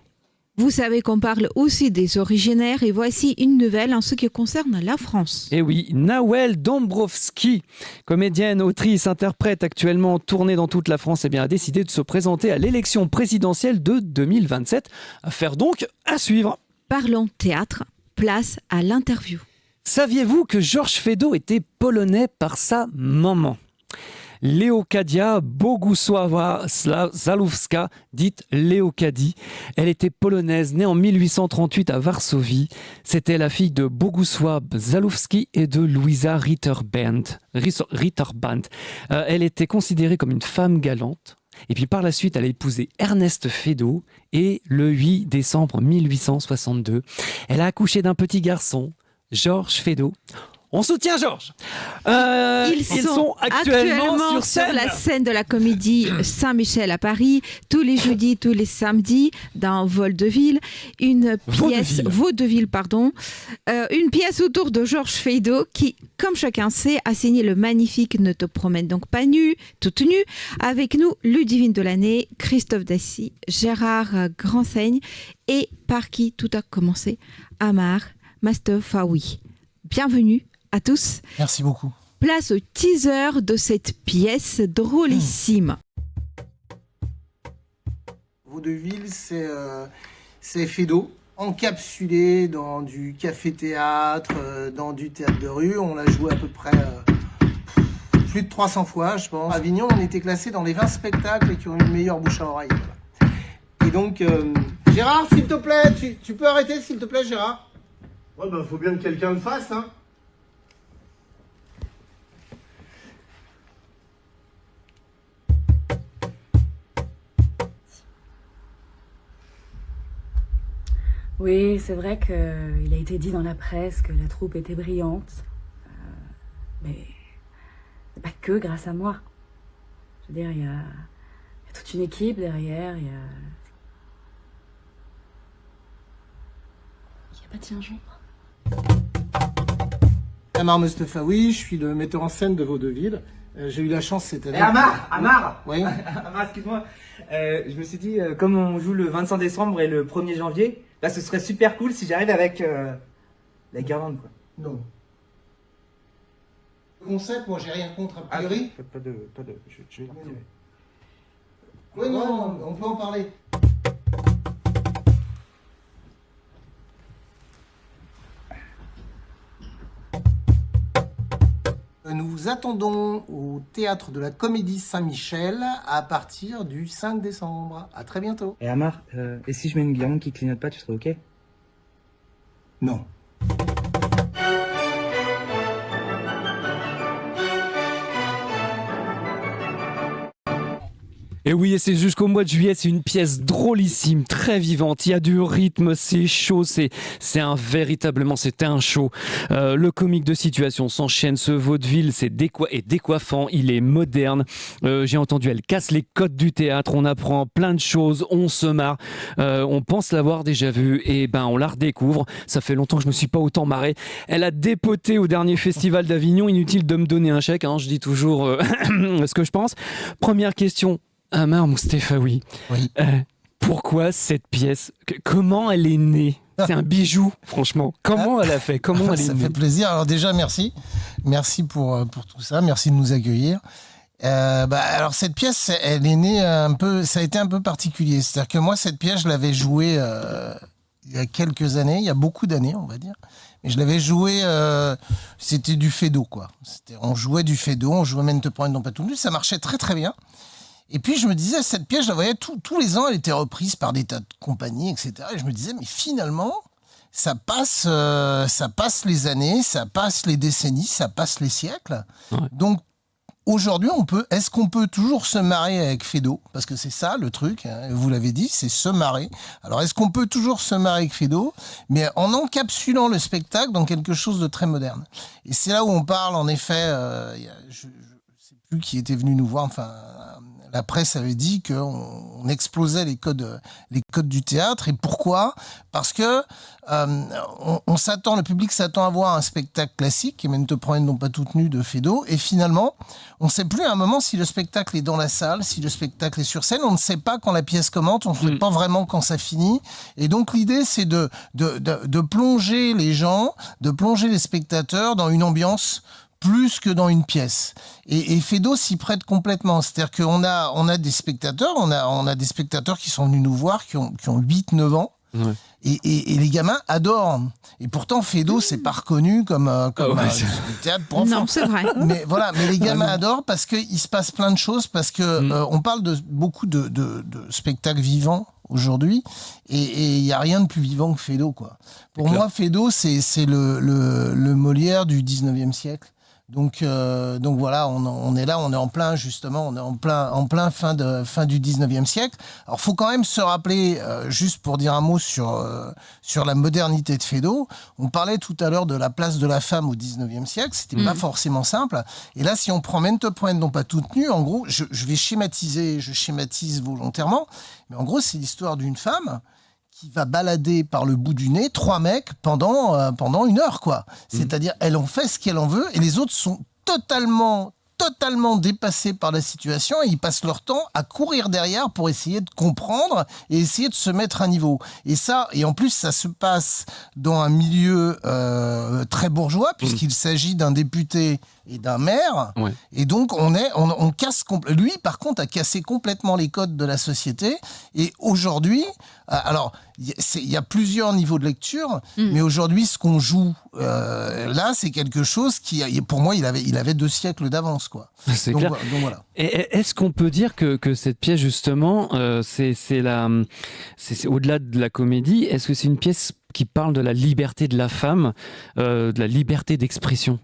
Vous savez qu'on parle aussi des originaires et voici une nouvelle en ce qui concerne la France. Et oui, Nawel Dombrovski, comédienne, autrice, interprète actuellement tournée dans toute la France, a décidé de se présenter à l'élection présidentielle de 2027. Affaire donc à suivre. Parlons théâtre, place à l'interview. Saviez-vous que Georges Feydeau était polonais par sa maman ? Leocadia Bogusława Zalewska, dite Léocadie. Elle était polonaise, née en 1838 à Varsovie. C'était la fille de Bogusław Zalewski et de Louisa Ritterband. Elle était considérée comme une femme galante. Et puis par la suite, elle a épousé Ernest Feydeau et le 8 décembre 1862, elle a accouché d'un petit garçon, Georges Feydeau. On soutient Georges. Ils sont actuellement sur la scène de la Comédie Saint-Michel à Paris, tous les jeudis, tous les samedis, dans Vaudeville. Une pièce autour de Georges Feydeau qui, comme chacun sait, a signé le magnifique Ne te promène donc pas nu, toute nue. Avec nous, Ludivine de l'année, Christophe Dassy, Gérard Grandsaigne et par qui tout a commencé, Amar Mustafaoui. Bienvenue à tous. Merci beaucoup. Place au teaser de cette pièce drôlissime. Vaudeville, c'est Feydeau, encapsulé dans du café-théâtre, dans du théâtre de rue. On l'a joué à peu près plus de 300 fois, je pense. À Avignon, on était classé dans les 20 spectacles qui ont eu le meilleur bouche à oreille. Voilà. Et donc, Gérard, s'il te plaît, tu peux arrêter, s'il te plaît, Gérard ? Ouais, bah, faut bien que quelqu'un le fasse, hein. Oui, c'est vrai qu'il a été dit dans la presse que la troupe était brillante. Mais c'est pas que grâce à moi. Je veux dire, il y a toute une équipe derrière, il y a pas de gingembre. Amar Mustafaoui, je suis le metteur en scène de Vaudeville. J'ai eu la chance cette année... Amar Oui. Amar, excuse-moi. Je me suis dit, comme on joue le 25 décembre et le 1er janvier, là ce serait super cool si j'arrive avec la guirlande, quoi. Non. Le concept, moi j'ai rien contre a priori. Pas de, je vais la retirer. Oui, non, on peut en parler. Nous vous attendons au théâtre de la Comédie Saint-Michel à partir du 5 décembre. À très bientôt. Et Amar, et si je mets une guirlande qui clignote pas, tu serais ok? Non. Et oui, et c'est jusqu'au mois de juillet, c'est une pièce drôlissime, très vivante, il y a du rythme, c'est chaud, c'est un show. Le comique de situation s'enchaîne, ce vaudeville, c'est décoiffant, il est moderne. J'ai entendu, elle casse les codes du théâtre, on apprend plein de choses, on se marre, on pense l'avoir déjà vue, et on la redécouvre. Ça fait longtemps que je me suis pas autant marré. Elle a dépoté au dernier festival d'Avignon, inutile de me donner un chèque, hein, je dis toujours ce que je pense. Première question. Amar Mustafaoui, oui. Pourquoi cette pièce? Comment elle est née? C'est un bijou, franchement. Comment elle a fait? Comment elle est Ça née? fait plaisir. Alors déjà, merci. Merci pour tout ça. Merci de nous accueillir. Alors cette pièce, elle est née un peu... Ça a été un peu particulier. C'est-à-dire que moi, cette pièce, je l'avais jouée il y a quelques années, il y a beaucoup d'années, on va dire. Mais je l'avais joué, c'était du Feydeau, quoi. On jouait du Feydeau, on jouait Mente Point non pas tout nu, ça marchait très très bien. Et puis je me disais, cette pièce, je la voyais tous les ans, elle était reprise par des tas de compagnies, etc. Et je me disais, mais finalement, ça passe les années, ça passe les décennies, ça passe les siècles. Ouais. Donc aujourd'hui, est-ce qu'on peut toujours se marrer avec Feydeau ? Parce que c'est ça le truc, hein, vous l'avez dit, c'est se marrer. Alors est-ce qu'on peut toujours se marrer avec Feydeau, mais en encapsulant le spectacle dans quelque chose de très moderne ? Et c'est là où on parle, en effet, je ne sais plus qui était venu nous voir, enfin... La presse avait dit qu'on explosait les codes du théâtre. Et pourquoi ? Parce que le public s'attend à voir un spectacle classique, et même te promène non pas toute nue de Feydeau. Et finalement, on ne sait plus à un moment si le spectacle est dans la salle, si le spectacle est sur scène. On ne sait pas quand la pièce commence, on ne sait pas vraiment quand ça finit. Et donc l'idée, c'est de plonger les gens, de plonger les spectateurs dans une ambiance plus que dans une pièce. Et Feydeau s'y prête complètement. C'est-à-dire qu'on a des spectateurs, on a des spectateurs qui sont venus nous voir, qui ont 8-9 ans. Ouais. Et les gamins adorent. Et pourtant, Feydeau, c'est pas reconnu comme théâtre pour enfants. Non, c'est vrai. Mais les gamins adorent parce qu'il se passe plein de choses, parce que on parle de beaucoup de spectacles vivants aujourd'hui, et il n'y a rien de plus vivant que Feydeau, quoi. Pour moi, Feydeau, c'est le Molière du 19e siècle. Donc voilà, on est là, on est en plein justement, on est en plein fin du 19e siècle. Alors faut quand même se rappeler, juste pour dire un mot sur la modernité de Feydeau, on parlait tout à l'heure de la place de la femme au 19e siècle, c'était pas forcément simple. Et là, si on prend Mente Point non pas toute nue, en gros, je schématise volontairement, mais en gros, c'est l'histoire d'une femme qui va balader par le bout du nez 3 mecs pendant 1 heure, quoi. C'est-à-dire, elle en fait ce qu'elle en veut, et les autres sont totalement dépassés par la situation, et ils passent leur temps à courir derrière pour essayer de comprendre et essayer de se mettre à niveau. Et en plus, ça se passe dans un milieu très bourgeois, puisqu'il s'agit d'un député et d'un maire. Ouais. Et donc, on casse... Lui, par contre, a cassé complètement les codes de la société. Et aujourd'hui, alors, il y a plusieurs niveaux de lecture, mais aujourd'hui, ce qu'on joue là, c'est quelque chose qui, pour moi, il avait 2 siècles d'avance, quoi. C'est clair. Donc voilà. Et est-ce qu'on peut dire que cette pièce, justement, c'est au-delà de la comédie, est-ce que c'est une pièce qui parle de la liberté de la femme, de la liberté d'expression ?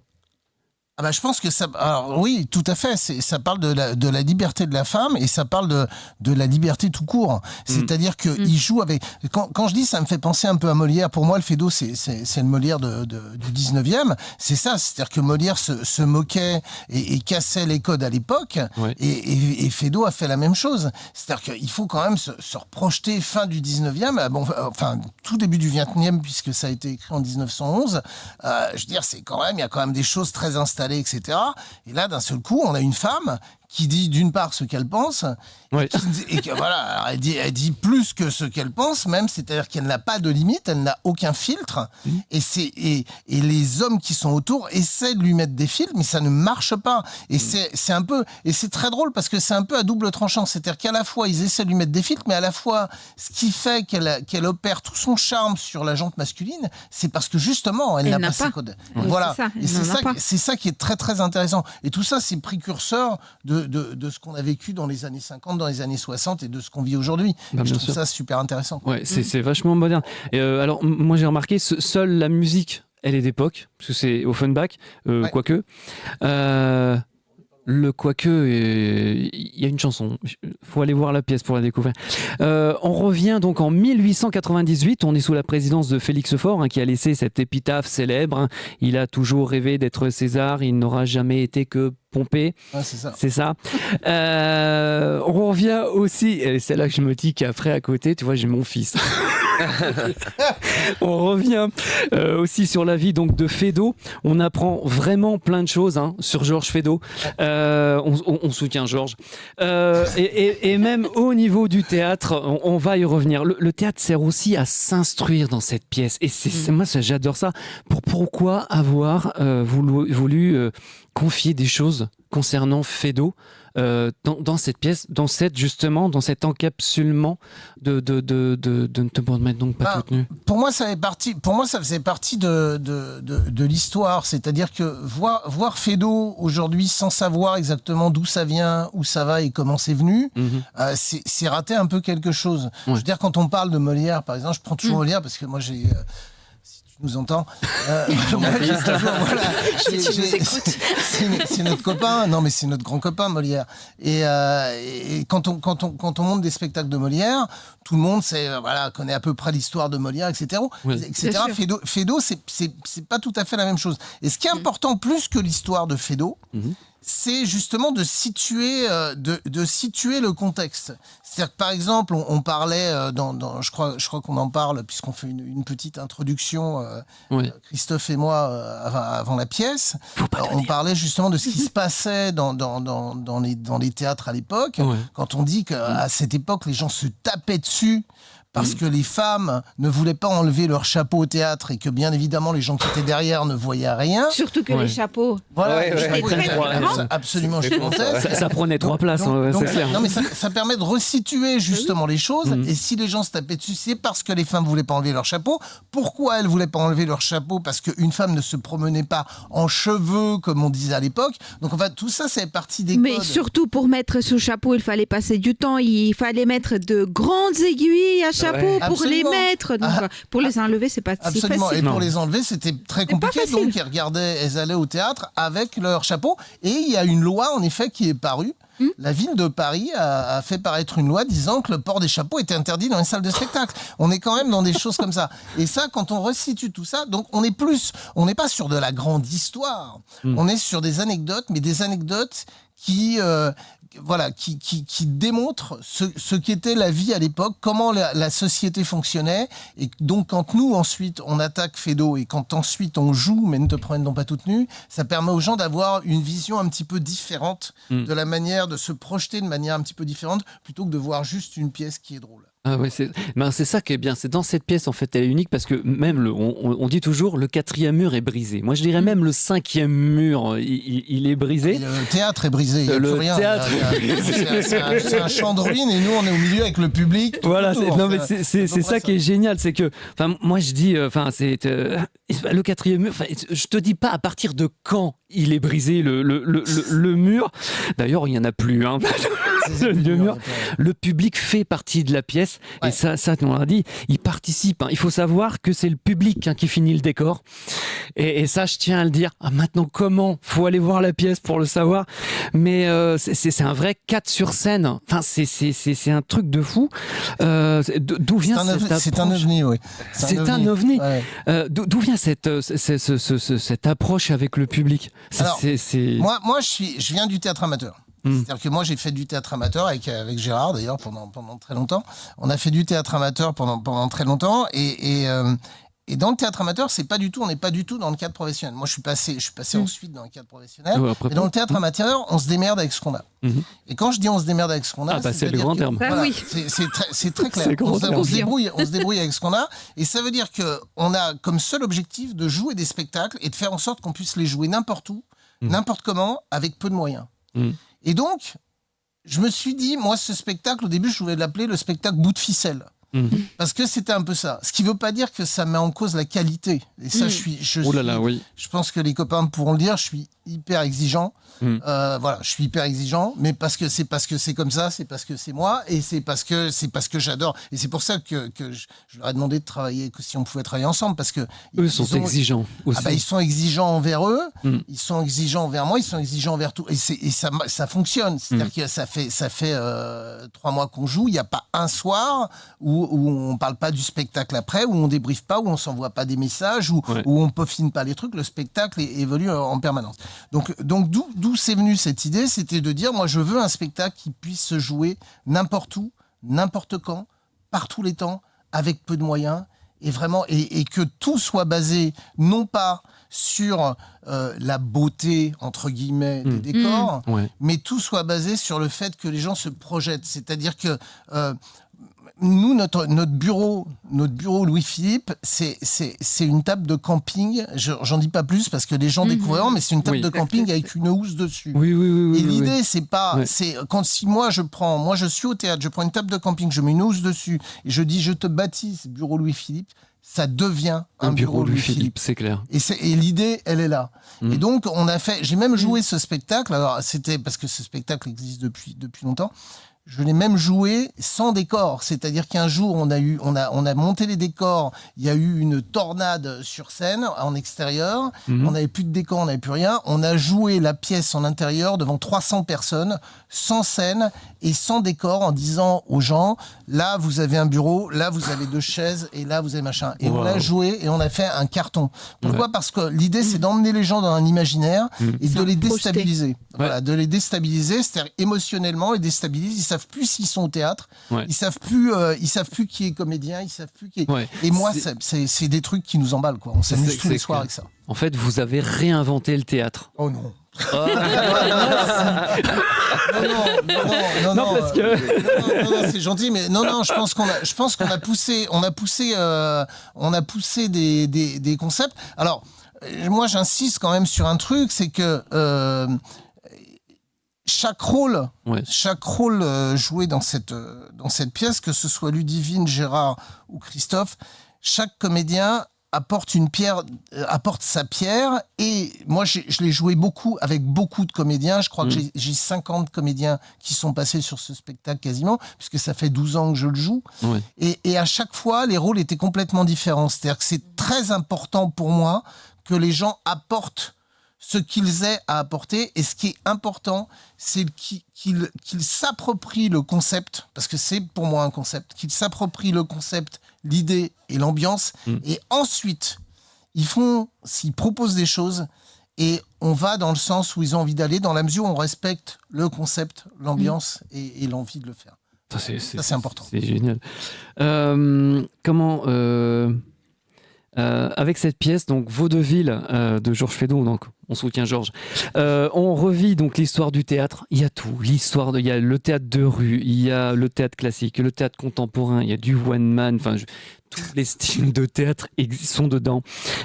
Ah bah je pense que ça... Alors oui, tout à fait. Ça parle de la liberté de la femme, et ça parle de la liberté tout court. C'est-à-dire qu'il joue avec... Quand je dis ça me fait penser un peu à Molière, pour moi, le Feydeau, c'est le Molière du 19e. C'est ça, c'est-à-dire que Molière se moquait et cassait les codes à l'époque, et Feydeau a fait la même chose. C'est-à-dire qu'il faut quand même se reprojeter fin du 19e, enfin tout début du 20e, puisque ça a été écrit en 1911. Je veux dire, il y a quand même des choses très installées, etc. Et là, d'un seul coup, on a une femme qui dit d'une part ce qu'elle pense, et que voilà, alors elle dit plus que ce qu'elle pense, même, c'est-à-dire qu'elle n'a pas de limite, elle n'a aucun filtre, et les hommes qui sont autour essaient de lui mettre des filtres, mais ça ne marche pas. Et c'est un peu, et c'est très drôle parce que c'est un peu à double tranchant, c'est-à-dire qu'à la fois ils essaient de lui mettre des filtres, mais à la fois ce qui fait qu'elle opère tout son charme sur la jante masculine, c'est parce que justement elle n'a pas ses codes. Voilà, et c'est ça qui est très très intéressant. Et tout ça, c'est précurseur de ce qu'on a vécu dans les années 50, dans les années 60, et de ce qu'on vit aujourd'hui. Je trouve ça super intéressant. Ouais, c'est vachement moderne. Et alors, moi j'ai remarqué, seule la musique, elle est d'époque, parce que c'est Offenbach, quoique. Il y a une chanson, faut aller voir la pièce pour la découvrir. On revient donc en 1898, on est sous la présidence de Félix Faure, qui a laissé cette épitaphe célèbre. Il a toujours rêvé d'être César, il n'aura jamais été que Pompée. Ouais, c'est ça. C'est ça. On revient aussi, et c'est là que je me dis qu'après à côté, tu vois, j'ai mon fils. On revient aussi sur la vie donc de Feydeau. On apprend vraiment plein de choses sur Georges Feydeau. On soutient Georges. Et même au niveau du théâtre, on va y revenir. Le théâtre sert aussi à s'instruire dans cette pièce. Et moi, j'adore ça. Pourquoi avoir voulu confié des choses concernant Feydeau dans cette pièce, dans cet encapsulement de ne te mettre donc pas toute nue. Pour moi, ça faisait partie de l'histoire. C'est-à-dire que voir Feydeau aujourd'hui sans savoir exactement d'où ça vient, où ça va et comment c'est venu, c'est rater un peu quelque chose. Ouais. Je veux dire, quand on parle de Molière, par exemple, je prends toujours Molière parce que moi, si tu nous entends, c'est notre copain. Non, mais c'est notre grand copain, Molière. Et quand on monte des spectacles de Molière, tout le monde connaît à peu près l'histoire de Molière, etc. Oui. etc. Feydeau, c'est pas tout à fait la même chose. Et ce qui est important plus que l'histoire de Feydeau, c'est justement de situer le contexte. C'est-à-dire que, par exemple, on parlait, je crois qu'on en parle, puisqu'on fait une petite introduction, Christophe et moi, avant la pièce. On parlait justement de ce qui se passait dans les théâtres à l'époque. Quand on dit qu'à cette époque, les gens se tapaient dessus parce que les femmes ne voulaient pas enlever leur chapeau au théâtre et que bien évidemment les gens qui étaient derrière ne voyaient rien. Surtout que les chapeaux. Voilà, absolument gigantesques. Ça prenait 3 places, c'est clair. Non, mais ça permet de resituer justement les choses. Et si les gens se tapaient dessus, c'est parce que les femmes ne voulaient pas enlever leur chapeau. Pourquoi elles ne voulaient pas enlever leur chapeau? Parce qu'une femme ne se promenait pas en cheveux, comme on disait à l'époque. Donc enfin, tout ça, c'est partie des codes. Mais surtout, pour mettre ce chapeau, il fallait passer du temps. Il fallait mettre de grandes aiguilles à chapeau pour les mettre. Donc, pour les enlever, c'est pas si facile. Et pour les enlever, c'était très compliqué. Donc, elles allaient au théâtre avec leur chapeau. Et il y a une loi, en effet, qui est parue. La ville de Paris a fait paraître une loi disant que le port des chapeaux était interdit dans les salles de spectacle. On est quand même dans des choses comme ça. Et ça, quand on resitue tout ça, donc on n'est pas sur de la grande histoire. On est sur des anecdotes, mais des anecdotes qui démontre ce qu'était la vie à l'époque, comment la société fonctionnait. Et donc, quand nous, ensuite, on attaque Feydeau et quand ensuite on joue Mais ne te promène donc pas toute nue, ça permet aux gens d'avoir une vision un petit peu différente de la manière de se projeter de manière un petit peu différente plutôt que de voir juste une pièce qui est drôle. Ah ouais, c'est ça qui est bien. C'est dans cette pièce, en fait, elle est unique parce que même on dit toujours le 4e mur est brisé. Moi, je dirais même le 5e mur, il est brisé. Et le théâtre est brisé. Il y a plus rien. C'est un champ de ruines et nous, on est au milieu avec le public. Voilà. C'est ça qui est génial, c'est que, moi, je dis, le 4e mur. Je te dis pas à partir de quand il est brisé le mur. D'ailleurs, il y en a plus. Le mur. Le public fait partie de la pièce. Et ça, on l'a dit, il participe. Il faut savoir que c'est le public qui finit le décor. Et ça, je tiens à le dire. Maintenant, comment? Faut aller voir la pièce pour le savoir. Mais c'est un vrai 4 sur scène. Enfin, c'est un truc de fou. D'où vient cette approche? C'est un ovni, oui. C'est un ovni. D'où vient cette approche avec le public? Alors, moi, je viens du théâtre amateur. C'est-à-dire que moi, j'ai fait du théâtre amateur avec Gérard, d'ailleurs, pendant très longtemps. On a fait du théâtre amateur pendant très longtemps. Et dans le théâtre amateur, on n'est pas du tout dans le cadre professionnel. Moi, je suis passé ensuite dans le cadre professionnel. Mais dans le théâtre amateur, on se démerde avec ce qu'on a. Et quand je dis on se démerde avec ce qu'on a, c'est le grand terme. C'est très clair. On se débrouille avec ce qu'on a. Et ça veut dire qu'on a comme seul objectif de jouer des spectacles et de faire en sorte qu'on puisse les jouer n'importe où, n'importe comment, avec peu de moyens. Et donc, je me suis dit, moi, ce spectacle, au début, je voulais l'appeler le spectacle bout de ficelle. Parce que c'était un peu ça. Ce qui ne veut pas dire que ça met en cause la qualité. Et ça, je pense que les copains pourront le dire, je suis hyper exigeant. Je suis hyper exigeant, mais parce que c'est comme ça, c'est parce que c'est moi, et c'est parce que j'adore. Et c'est pour ça que je leur ai demandé de travailler, que si on pouvait travailler ensemble, parce que eux sont exigeants aussi. Ils sont exigeants envers eux, ils sont exigeants envers moi, ils sont exigeants envers tout. Et ça fonctionne. C'est-à-dire que ça fait 3 mois qu'on joue, il n'y a pas un soir où on parle pas du spectacle après, où on débriefe pas, où on s'envoie pas des messages, où on peaufine pas les trucs. Le spectacle évolue en permanence. Donc d'où c'est venu cette idée? C'était de dire, moi, je veux un spectacle qui puisse se jouer n'importe où, n'importe quand, par tous les temps, avec peu de moyens, et vraiment, et que tout soit basé non pas sur la beauté, entre guillemets, des décors, mais tout soit basé sur le fait que les gens se projettent. C'est-à-dire que nous, notre bureau Louis-Philippe, c'est une table de camping. J'en dis pas plus parce que les gens découvriront, mais c'est une table de camping avec une housse dessus. Oui. Et l'idée, c'est pas, Ouais. c'est quand si moi je suis au théâtre, je prends une table de camping, je mets une housse dessus et je dis je te baptise bureau Louis-Philippe, ça devient un bureau Louis-Philippe. C'est clair. Et l'idée, elle est là. Et donc, j'ai même joué ce spectacle. Alors, c'était parce que ce spectacle existe depuis longtemps. Je l'ai même joué sans décor. C'est-à-dire qu'un jour, on a monté les décors. Il y a eu une tornade sur scène, en extérieur. On n'avait plus de décor, on n'avait plus rien. On a joué la pièce en intérieur devant 300 personnes, sans scène et sans décor, en disant aux gens, là, vous avez un bureau, là, vous avez 2 chaises, et là, vous avez machin. Et on l'a joué et on a fait un carton. Pourquoi ? Parce que l'idée, c'est d'emmener les gens dans un imaginaire et de les déstabiliser. Voilà, de les déstabiliser, c'est-à-dire émotionnellement, les déstabiliser. Ils savent plus s'ils sont au théâtre. Ouais. Ils savent plus qui est comédien. Ils savent plus qui est. Ouais. Et moi, c'est des trucs qui nous emballent, quoi. On s'amuse tous les soirs avec ça. En fait, vous avez réinventé le théâtre. Oh non. Non, parce que Non, c'est gentil, mais non, je pense qu'on a poussé des concepts. Alors, moi, j'insiste quand même sur un truc, c'est que chaque rôle joué dans cette pièce, que ce soit Ludivine, Gérard ou Christophe, chaque comédien apporte sa pierre. Et moi, je l'ai joué beaucoup avec beaucoup de comédiens. Je crois que j'ai 50 comédiens qui sont passés sur ce spectacle quasiment, puisque ça fait 12 ans que je le joue. Ouais. Et à chaque fois, les rôles étaient complètement différents. C'est-à-dire que c'est très important pour moi que les gens apportent ce qu'ils aient à apporter. Et ce qui est important, c'est qu'ils s'approprient le concept, parce que c'est pour moi un concept, qu'ils s'approprient le concept, l'idée et l'ambiance. Et ensuite, s'ils proposent des choses, et on va dans le sens où ils ont envie d'aller, dans la mesure où on respecte le concept, l'ambiance et l'envie de le faire. Ça, c'est important. C'est génial. Avec cette pièce, donc Vaudeville de Georges Feydeau, donc on soutient Georges. On revit donc l'histoire du théâtre. Il y a tout. Il y a le théâtre de rue, il y a le théâtre classique, le théâtre contemporain, il y a du one man. Enfin, tous les styles de théâtre sont dedans.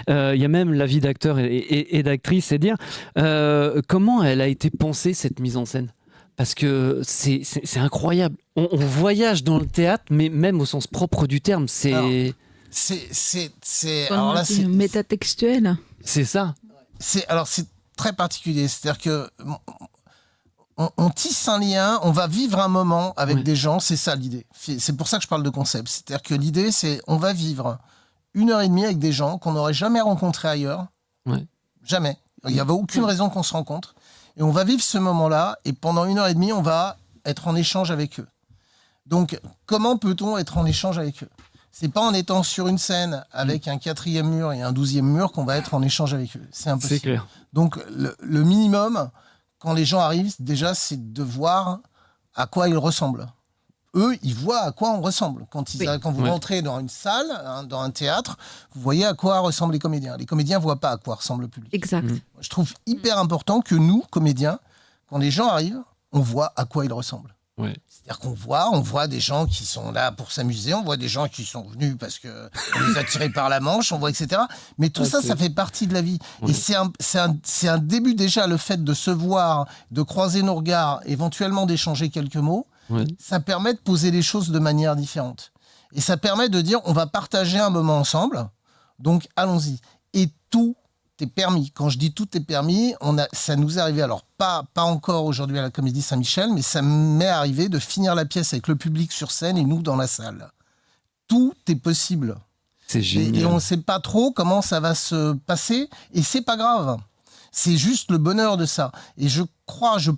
Il y a même la vie d'acteur et d'actrice. C'est dire comment elle a été pensée cette mise en scène. Parce que c'est incroyable. On voyage dans le théâtre, mais même au sens propre du terme, c'est. Alors là, c'est métatextuel. C'est ça. C'est très particulier. C'est-à-dire que on tisse un lien, on va vivre un moment avec des gens. C'est ça l'idée. C'est pour ça que je parle de concept. C'est-à-dire que l'idée, c'est on va vivre 1h30 avec des gens qu'on n'aurait jamais rencontrés ailleurs. Ouais. Jamais. Il n'y avait aucune raison qu'on se rencontre. Et on va vivre ce moment-là. Et pendant 1h30, on va être en échange avec eux. Donc, comment peut-on être en échange avec eux ? C'est pas en étant sur une scène avec un 4e mur et un 12e mur qu'on va être en échange avec eux. C'est impossible. C'est clair. Donc, le minimum, quand les gens arrivent, déjà, c'est de voir à quoi ils ressemblent. Eux, ils voient à quoi on ressemble. Quand vous rentrez dans une salle, dans un théâtre, vous voyez à quoi ressemblent les comédiens. Les comédiens ne voient pas à quoi ressemble le public. Exact. Je trouve hyper important que nous, comédiens, quand les gens arrivent, on voit à quoi ils ressemblent. Ouais. C'est-à-dire qu'on voit des gens qui sont là pour s'amuser, on voit des gens qui sont venus parce qu'on les a tirés par la manche, on voit etc. Mais tout ça fait partie de la vie. Ouais. Et c'est un début déjà, le fait de se voir, de croiser nos regards, éventuellement d'échanger quelques mots, ça permet de poser les choses de manière différente. Et ça permet de dire, on va partager un moment ensemble, donc allons-y. Et tout est permis. Quand je dis tout est permis, ça nous est arrivé, alors pas encore aujourd'hui à la Comédie Saint-Michel, mais ça m'est arrivé de finir la pièce avec le public sur scène et nous dans la salle. Tout est possible. C'est génial. Et on ne sait pas trop comment ça va se passer, et c'est pas grave. C'est juste le bonheur de ça. Et je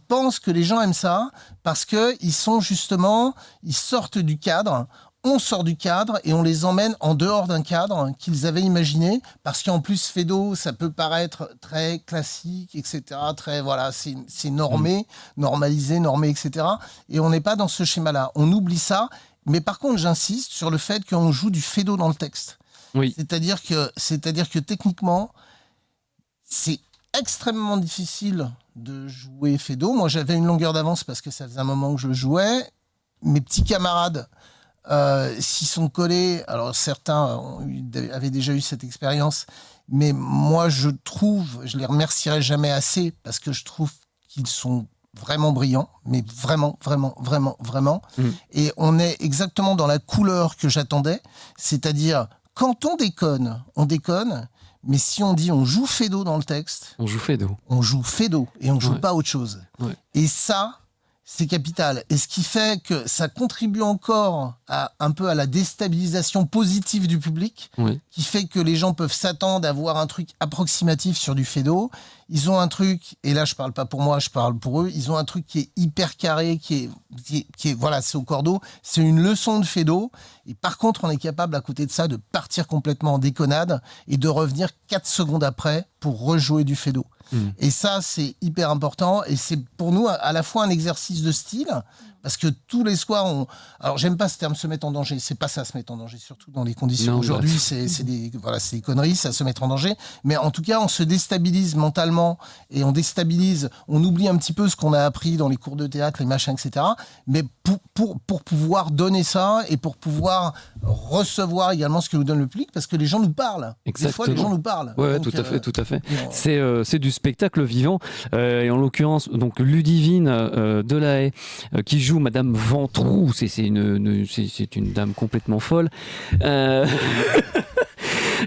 pense que les gens aiment ça, parce qu'ils sortent du cadre. On sort du cadre et on les emmène en dehors d'un cadre qu'ils avaient imaginé, parce qu'en plus Feydeau, ça peut paraître très classique, etc. C'est normé, normalisé, normé, etc. Et on n'est pas dans ce schéma-là. On oublie ça. Mais par contre, j'insiste sur le fait qu'on joue du Feydeau dans le texte. Oui. C'est-à-dire que techniquement, c'est extrêmement difficile de jouer Feydeau. Moi, j'avais une longueur d'avance parce que ça faisait un moment que je jouais. Mes petits camarades s'ils sont collés, alors certains avaient déjà eu cette expérience, mais moi je les remercierai jamais assez parce que je trouve qu'ils sont vraiment brillants, mais vraiment. Et on est exactement dans la couleur que j'attendais, c'est-à-dire quand on déconne, mais si on dit on joue Feydeau dans le texte, On joue Feydeau. on joue Feydeau et on joue Ouais. pas autre chose. Ouais. Et ça, c'est capital. Et ce qui fait que ça contribue encore un peu à la déstabilisation positive du public, Oui. qui fait que les gens peuvent s'attendre à voir un truc approximatif sur du Feydeau. Ils ont un truc, et là je parle pas pour moi, je parle pour eux, ils ont un truc qui est hyper carré, qui est voilà, c'est au cordeau, c'est une leçon de Feydeau. Et par contre, on est capable à côté de ça de partir complètement en déconnade et de revenir 4 secondes après pour rejouer du Feydeau. Et ça, c'est hyper important. Et c'est pour nous à la fois un exercice de style, parce que tous les soirs, alors j'aime pas ce terme se mettre en danger, c'est pas ça se mettre en danger, surtout dans les conditions Non, aujourd'hui, bah, c'est des conneries, ça se mettre en danger. Mais en tout cas, on se déstabilise mentalement et on oublie un petit peu ce qu'on a appris dans les cours de théâtre, les machins, etc. Mais pour pouvoir donner ça et pour pouvoir recevoir également ce que nous donne le public, parce que les gens nous parlent. Des fois, les Exactement. gens nous parlent. Ouais, Donc, tout à fait. bon, C'est du spectacle vivant. Et en l'occurrence, donc Ludivine Delahaye qui joue Madame Ventroux. C'est une dame complètement folle.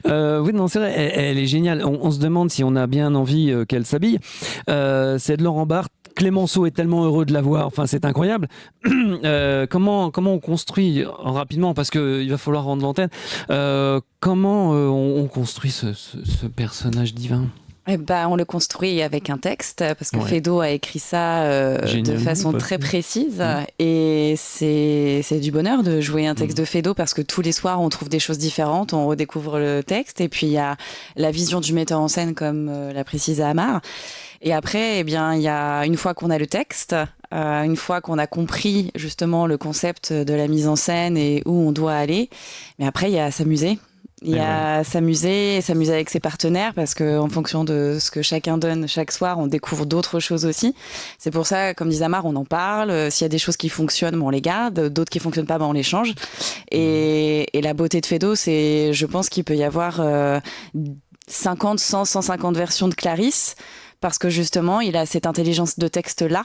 Oui, non, c'est vrai, elle est géniale. On se demande si on a bien envie qu'elle s'habille. C'est de Laurent Barthes. Clémenceau est tellement heureux de la voir, enfin c'est incroyable. Comment on construit rapidement, parce qu'il va falloir rendre l'antenne, comment on construit ce personnage divin? Eh ben, on le construit avec un texte, parce que Ouais. Feydeau a écrit ça de Génialement, façon parce très que- précise. Et c'est du bonheur de jouer un texte de Feydeau, parce que tous les soirs, on trouve des choses différentes, on redécouvre le texte. Et puis, il y a la vision du metteur en scène, comme l'a précisé Amar. Et après, eh bien, il y a, une fois qu'on a le texte, une fois qu'on a compris justement le concept de la mise en scène et où on doit aller, mais après, il y a s'amuser. Il y a s'amuser avec ses partenaires, parce que en fonction de ce que chacun donne chaque soir, on découvre d'autres choses aussi. C'est pour ça, comme disait Amar, on en parle. S'il y a des choses qui fonctionnent, on les garde. D'autres qui fonctionnent pas, on les change. Et la beauté de Feydeau, c'est, je pense qu'il peut y avoir 50, 100, 150 versions de Clarisse, parce que justement, il a cette intelligence de texte-là,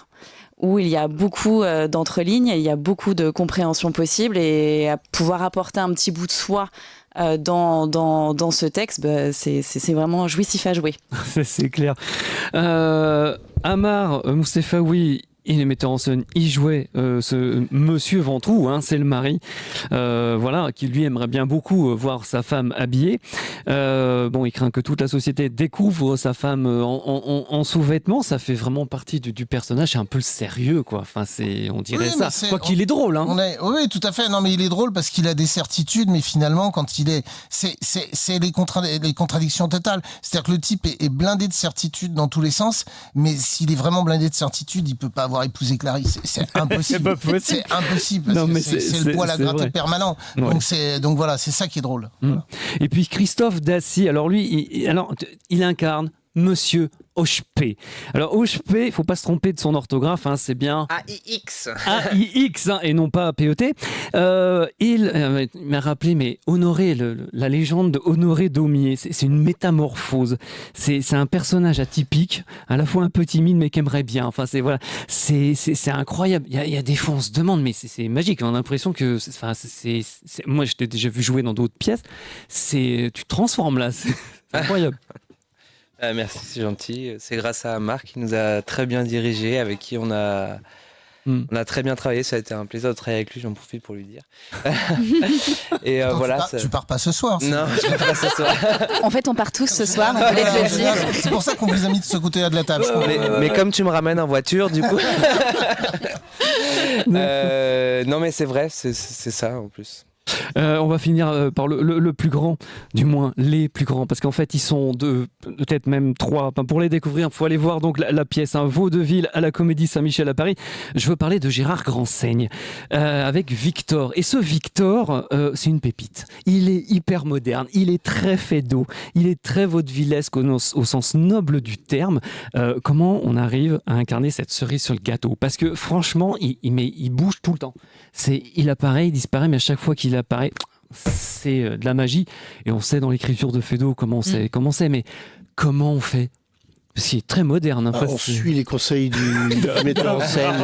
où il y a beaucoup d'entre-lignes, il y a beaucoup de compréhension possible, et à pouvoir apporter un petit bout de soi dans ce texte, bah, c'est vraiment jouissif à jouer. C'est clair. Amar Moussefaoui, il est metteur en scène, il jouait ce monsieur Ventroux, hein, c'est le mari, voilà, qui lui aimerait bien beaucoup voir sa femme habillée. Bon, il craint que toute la société découvre sa femme en sous-vêtements. Ça fait vraiment partie du personnage. C'est un peu le sérieux, quoi. Enfin, on dirait Oui, mais ça. Quoi qu'il est drôle, hein. Oui, tout à fait. Non, mais il est drôle parce qu'il a des certitudes, mais finalement, quand il est, c'est les contradictions totales. C'est-à-dire que le type est blindé de certitudes dans tous les sens, mais s'il est vraiment blindé de certitudes, il peut pas avoir épousé Clarisse. C'est impossible. C'est pas possible. C'est impossible. Non, mais C'est le poil à c'est gratter vrai. permanent. Ouais. Donc voilà, c'est ça qui est drôle. Voilà. Et puis Christophe Dassy, alors lui, il incarne Monsieur Hochepé. Alors Hochepé, il faut pas se tromper de son orthographe, hein, c'est bien AIX. AIX, hein, et non pas PET. Il m'a rappelé, mais Honoré, la légende de Honoré Daumier, c'est une métamorphose. C'est un personnage atypique, à la fois un peu timide, mais qui aimerait bien. Enfin, c'est incroyable. Il y a des fois, on se demande, mais c'est magique. On a l'impression que, moi, je t'ai déjà vu jouer dans d'autres pièces. Tu te transformes là. C'est incroyable. Merci, c'est gentil. C'est grâce à Marc qui nous a très bien dirigés, avec qui on a très bien travaillé. Ça a été un plaisir de travailler avec lui, j'en profite pour lui dire. Et Attends, voilà. tu pars pas ce soir. Non, je pars pas ce soir. En fait, on part tous ce soir, on voulait te le dire. C'est pour ça qu'on vous a mis de ce côté-là de la table. Mais comme tu me ramènes en voiture, du coup. Non, mais c'est vrai, c'est ça en plus. On va finir par le plus grand, du moins les plus grands, parce qu'en fait ils sont deux, peut-être même trois. Enfin, pour les découvrir, il faut aller voir donc la pièce Vaudeville à la Comédie Saint-Michel à Paris. Je veux parler de Gérard Gransaigne avec Victor. Et ce Victor, c'est une pépite. Il est hyper moderne, il est très fédo, il est très vaudevillesque au sens noble du terme. Comment on arrive à incarner cette cerise sur le gâteau? Parce que franchement, il bouge tout le temps. Il apparaît, il disparaît, mais à chaque fois qu'il apparaît, c'est de la magie. Et on sait dans l'écriture de Feydeau comment c'est, mais comment on fait? Parce qu'il est très moderne. On suit les conseils du metteur en scène.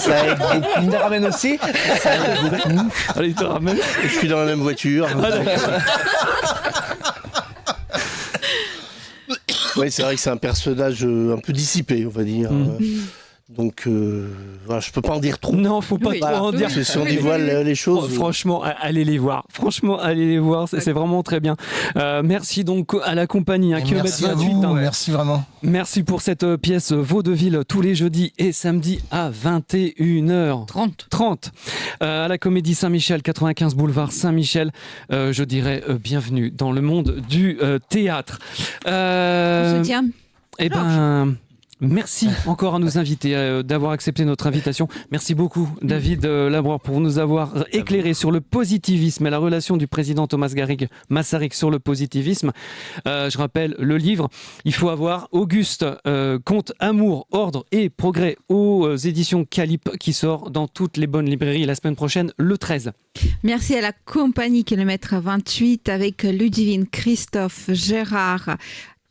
Ça aide beaucoup. Il te ramène aussi. Ça aide beaucoup. Allez, il te ramène. Je suis dans la même voiture. Oui, c'est vrai que c'est un personnage un peu dissipé, on va dire. Donc, voilà, je peux pas en dire trop. Non, faut pas trop en dire. Parce que si on dévoile les choses. Franchement, allez les voir. C'est vraiment très bien. Merci donc à la compagnie, Kilomètre Merci 28. à vous, merci vraiment. Merci pour cette pièce Vaudeville tous les jeudis et samedis à 21h30. À la Comédie Saint-Michel, 95 boulevard Saint-Michel. Je dirais bienvenue dans le monde du théâtre. On se tient. Eh ben. Merci encore à nos invités d'avoir accepté notre invitation. Merci beaucoup David Labreur pour nous avoir éclairé sur le positivisme et la relation du président Thomas Garrigue Masaryk sur le positivisme. Je rappelle le livre. Il faut avoir Auguste Comte, Amour, Ordre et Progrès aux éditions Calip qui sort dans toutes les bonnes librairies la semaine prochaine, le 13. Merci à la compagnie Kilomètre 28 avec Ludivine, Christophe, Gérard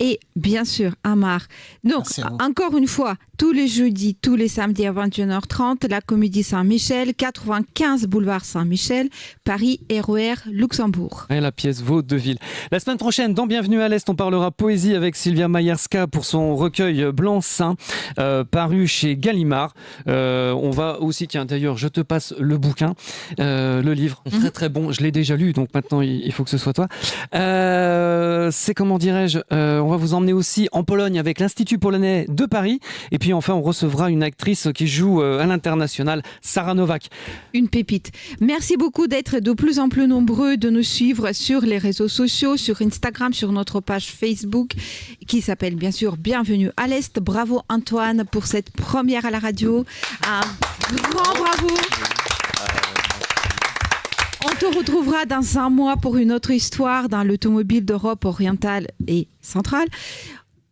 et bien sûr Amar. Donc, encore une fois, tous les jeudis, tous les samedis à 21h30, la Comédie Saint-Michel, 95 boulevard Saint-Michel, Paris, RER, Luxembourg. Et la pièce Vaudeville. La semaine prochaine, dans Bienvenue à l'Est, on parlera poésie avec Sylvia Mayerska pour son recueil Blanc-Seing, paru chez Gallimard. On va aussi, tiens d'ailleurs, je te passe le bouquin, le livre, très très bon, je l'ai déjà lu, donc maintenant il faut que ce soit toi. C'est, comment dirais-je, on va vous emmener aussi en Pologne avec l'Institut polonais de Paris. Et puis enfin, on recevra une actrice qui joue à l'international, Sarah Novak. Une pépite. Merci beaucoup d'être de plus en plus nombreux, de nous suivre sur les réseaux sociaux, sur Instagram, sur notre page Facebook, qui s'appelle bien sûr Bienvenue à l'Est. Bravo Antoine pour cette première à la radio. Un grand bravo. On te retrouvera dans un mois pour une autre histoire dans l'automobile d'Europe orientale et centrale.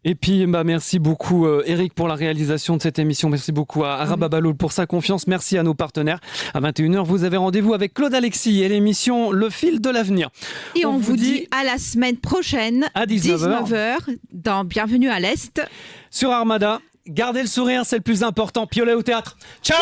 Et puis, merci beaucoup Eric pour la réalisation de cette émission. Merci beaucoup à Rababaloul pour sa confiance. Merci à nos partenaires. À 21h, vous avez rendez-vous avec Claude Alexis et l'émission Le Fil de l'Avenir. Et on vous dit à la semaine prochaine, à 19h, dans Bienvenue à l'Est. Sur Armada. Gardez le sourire, c'est le plus important. Piolet au théâtre. Ciao.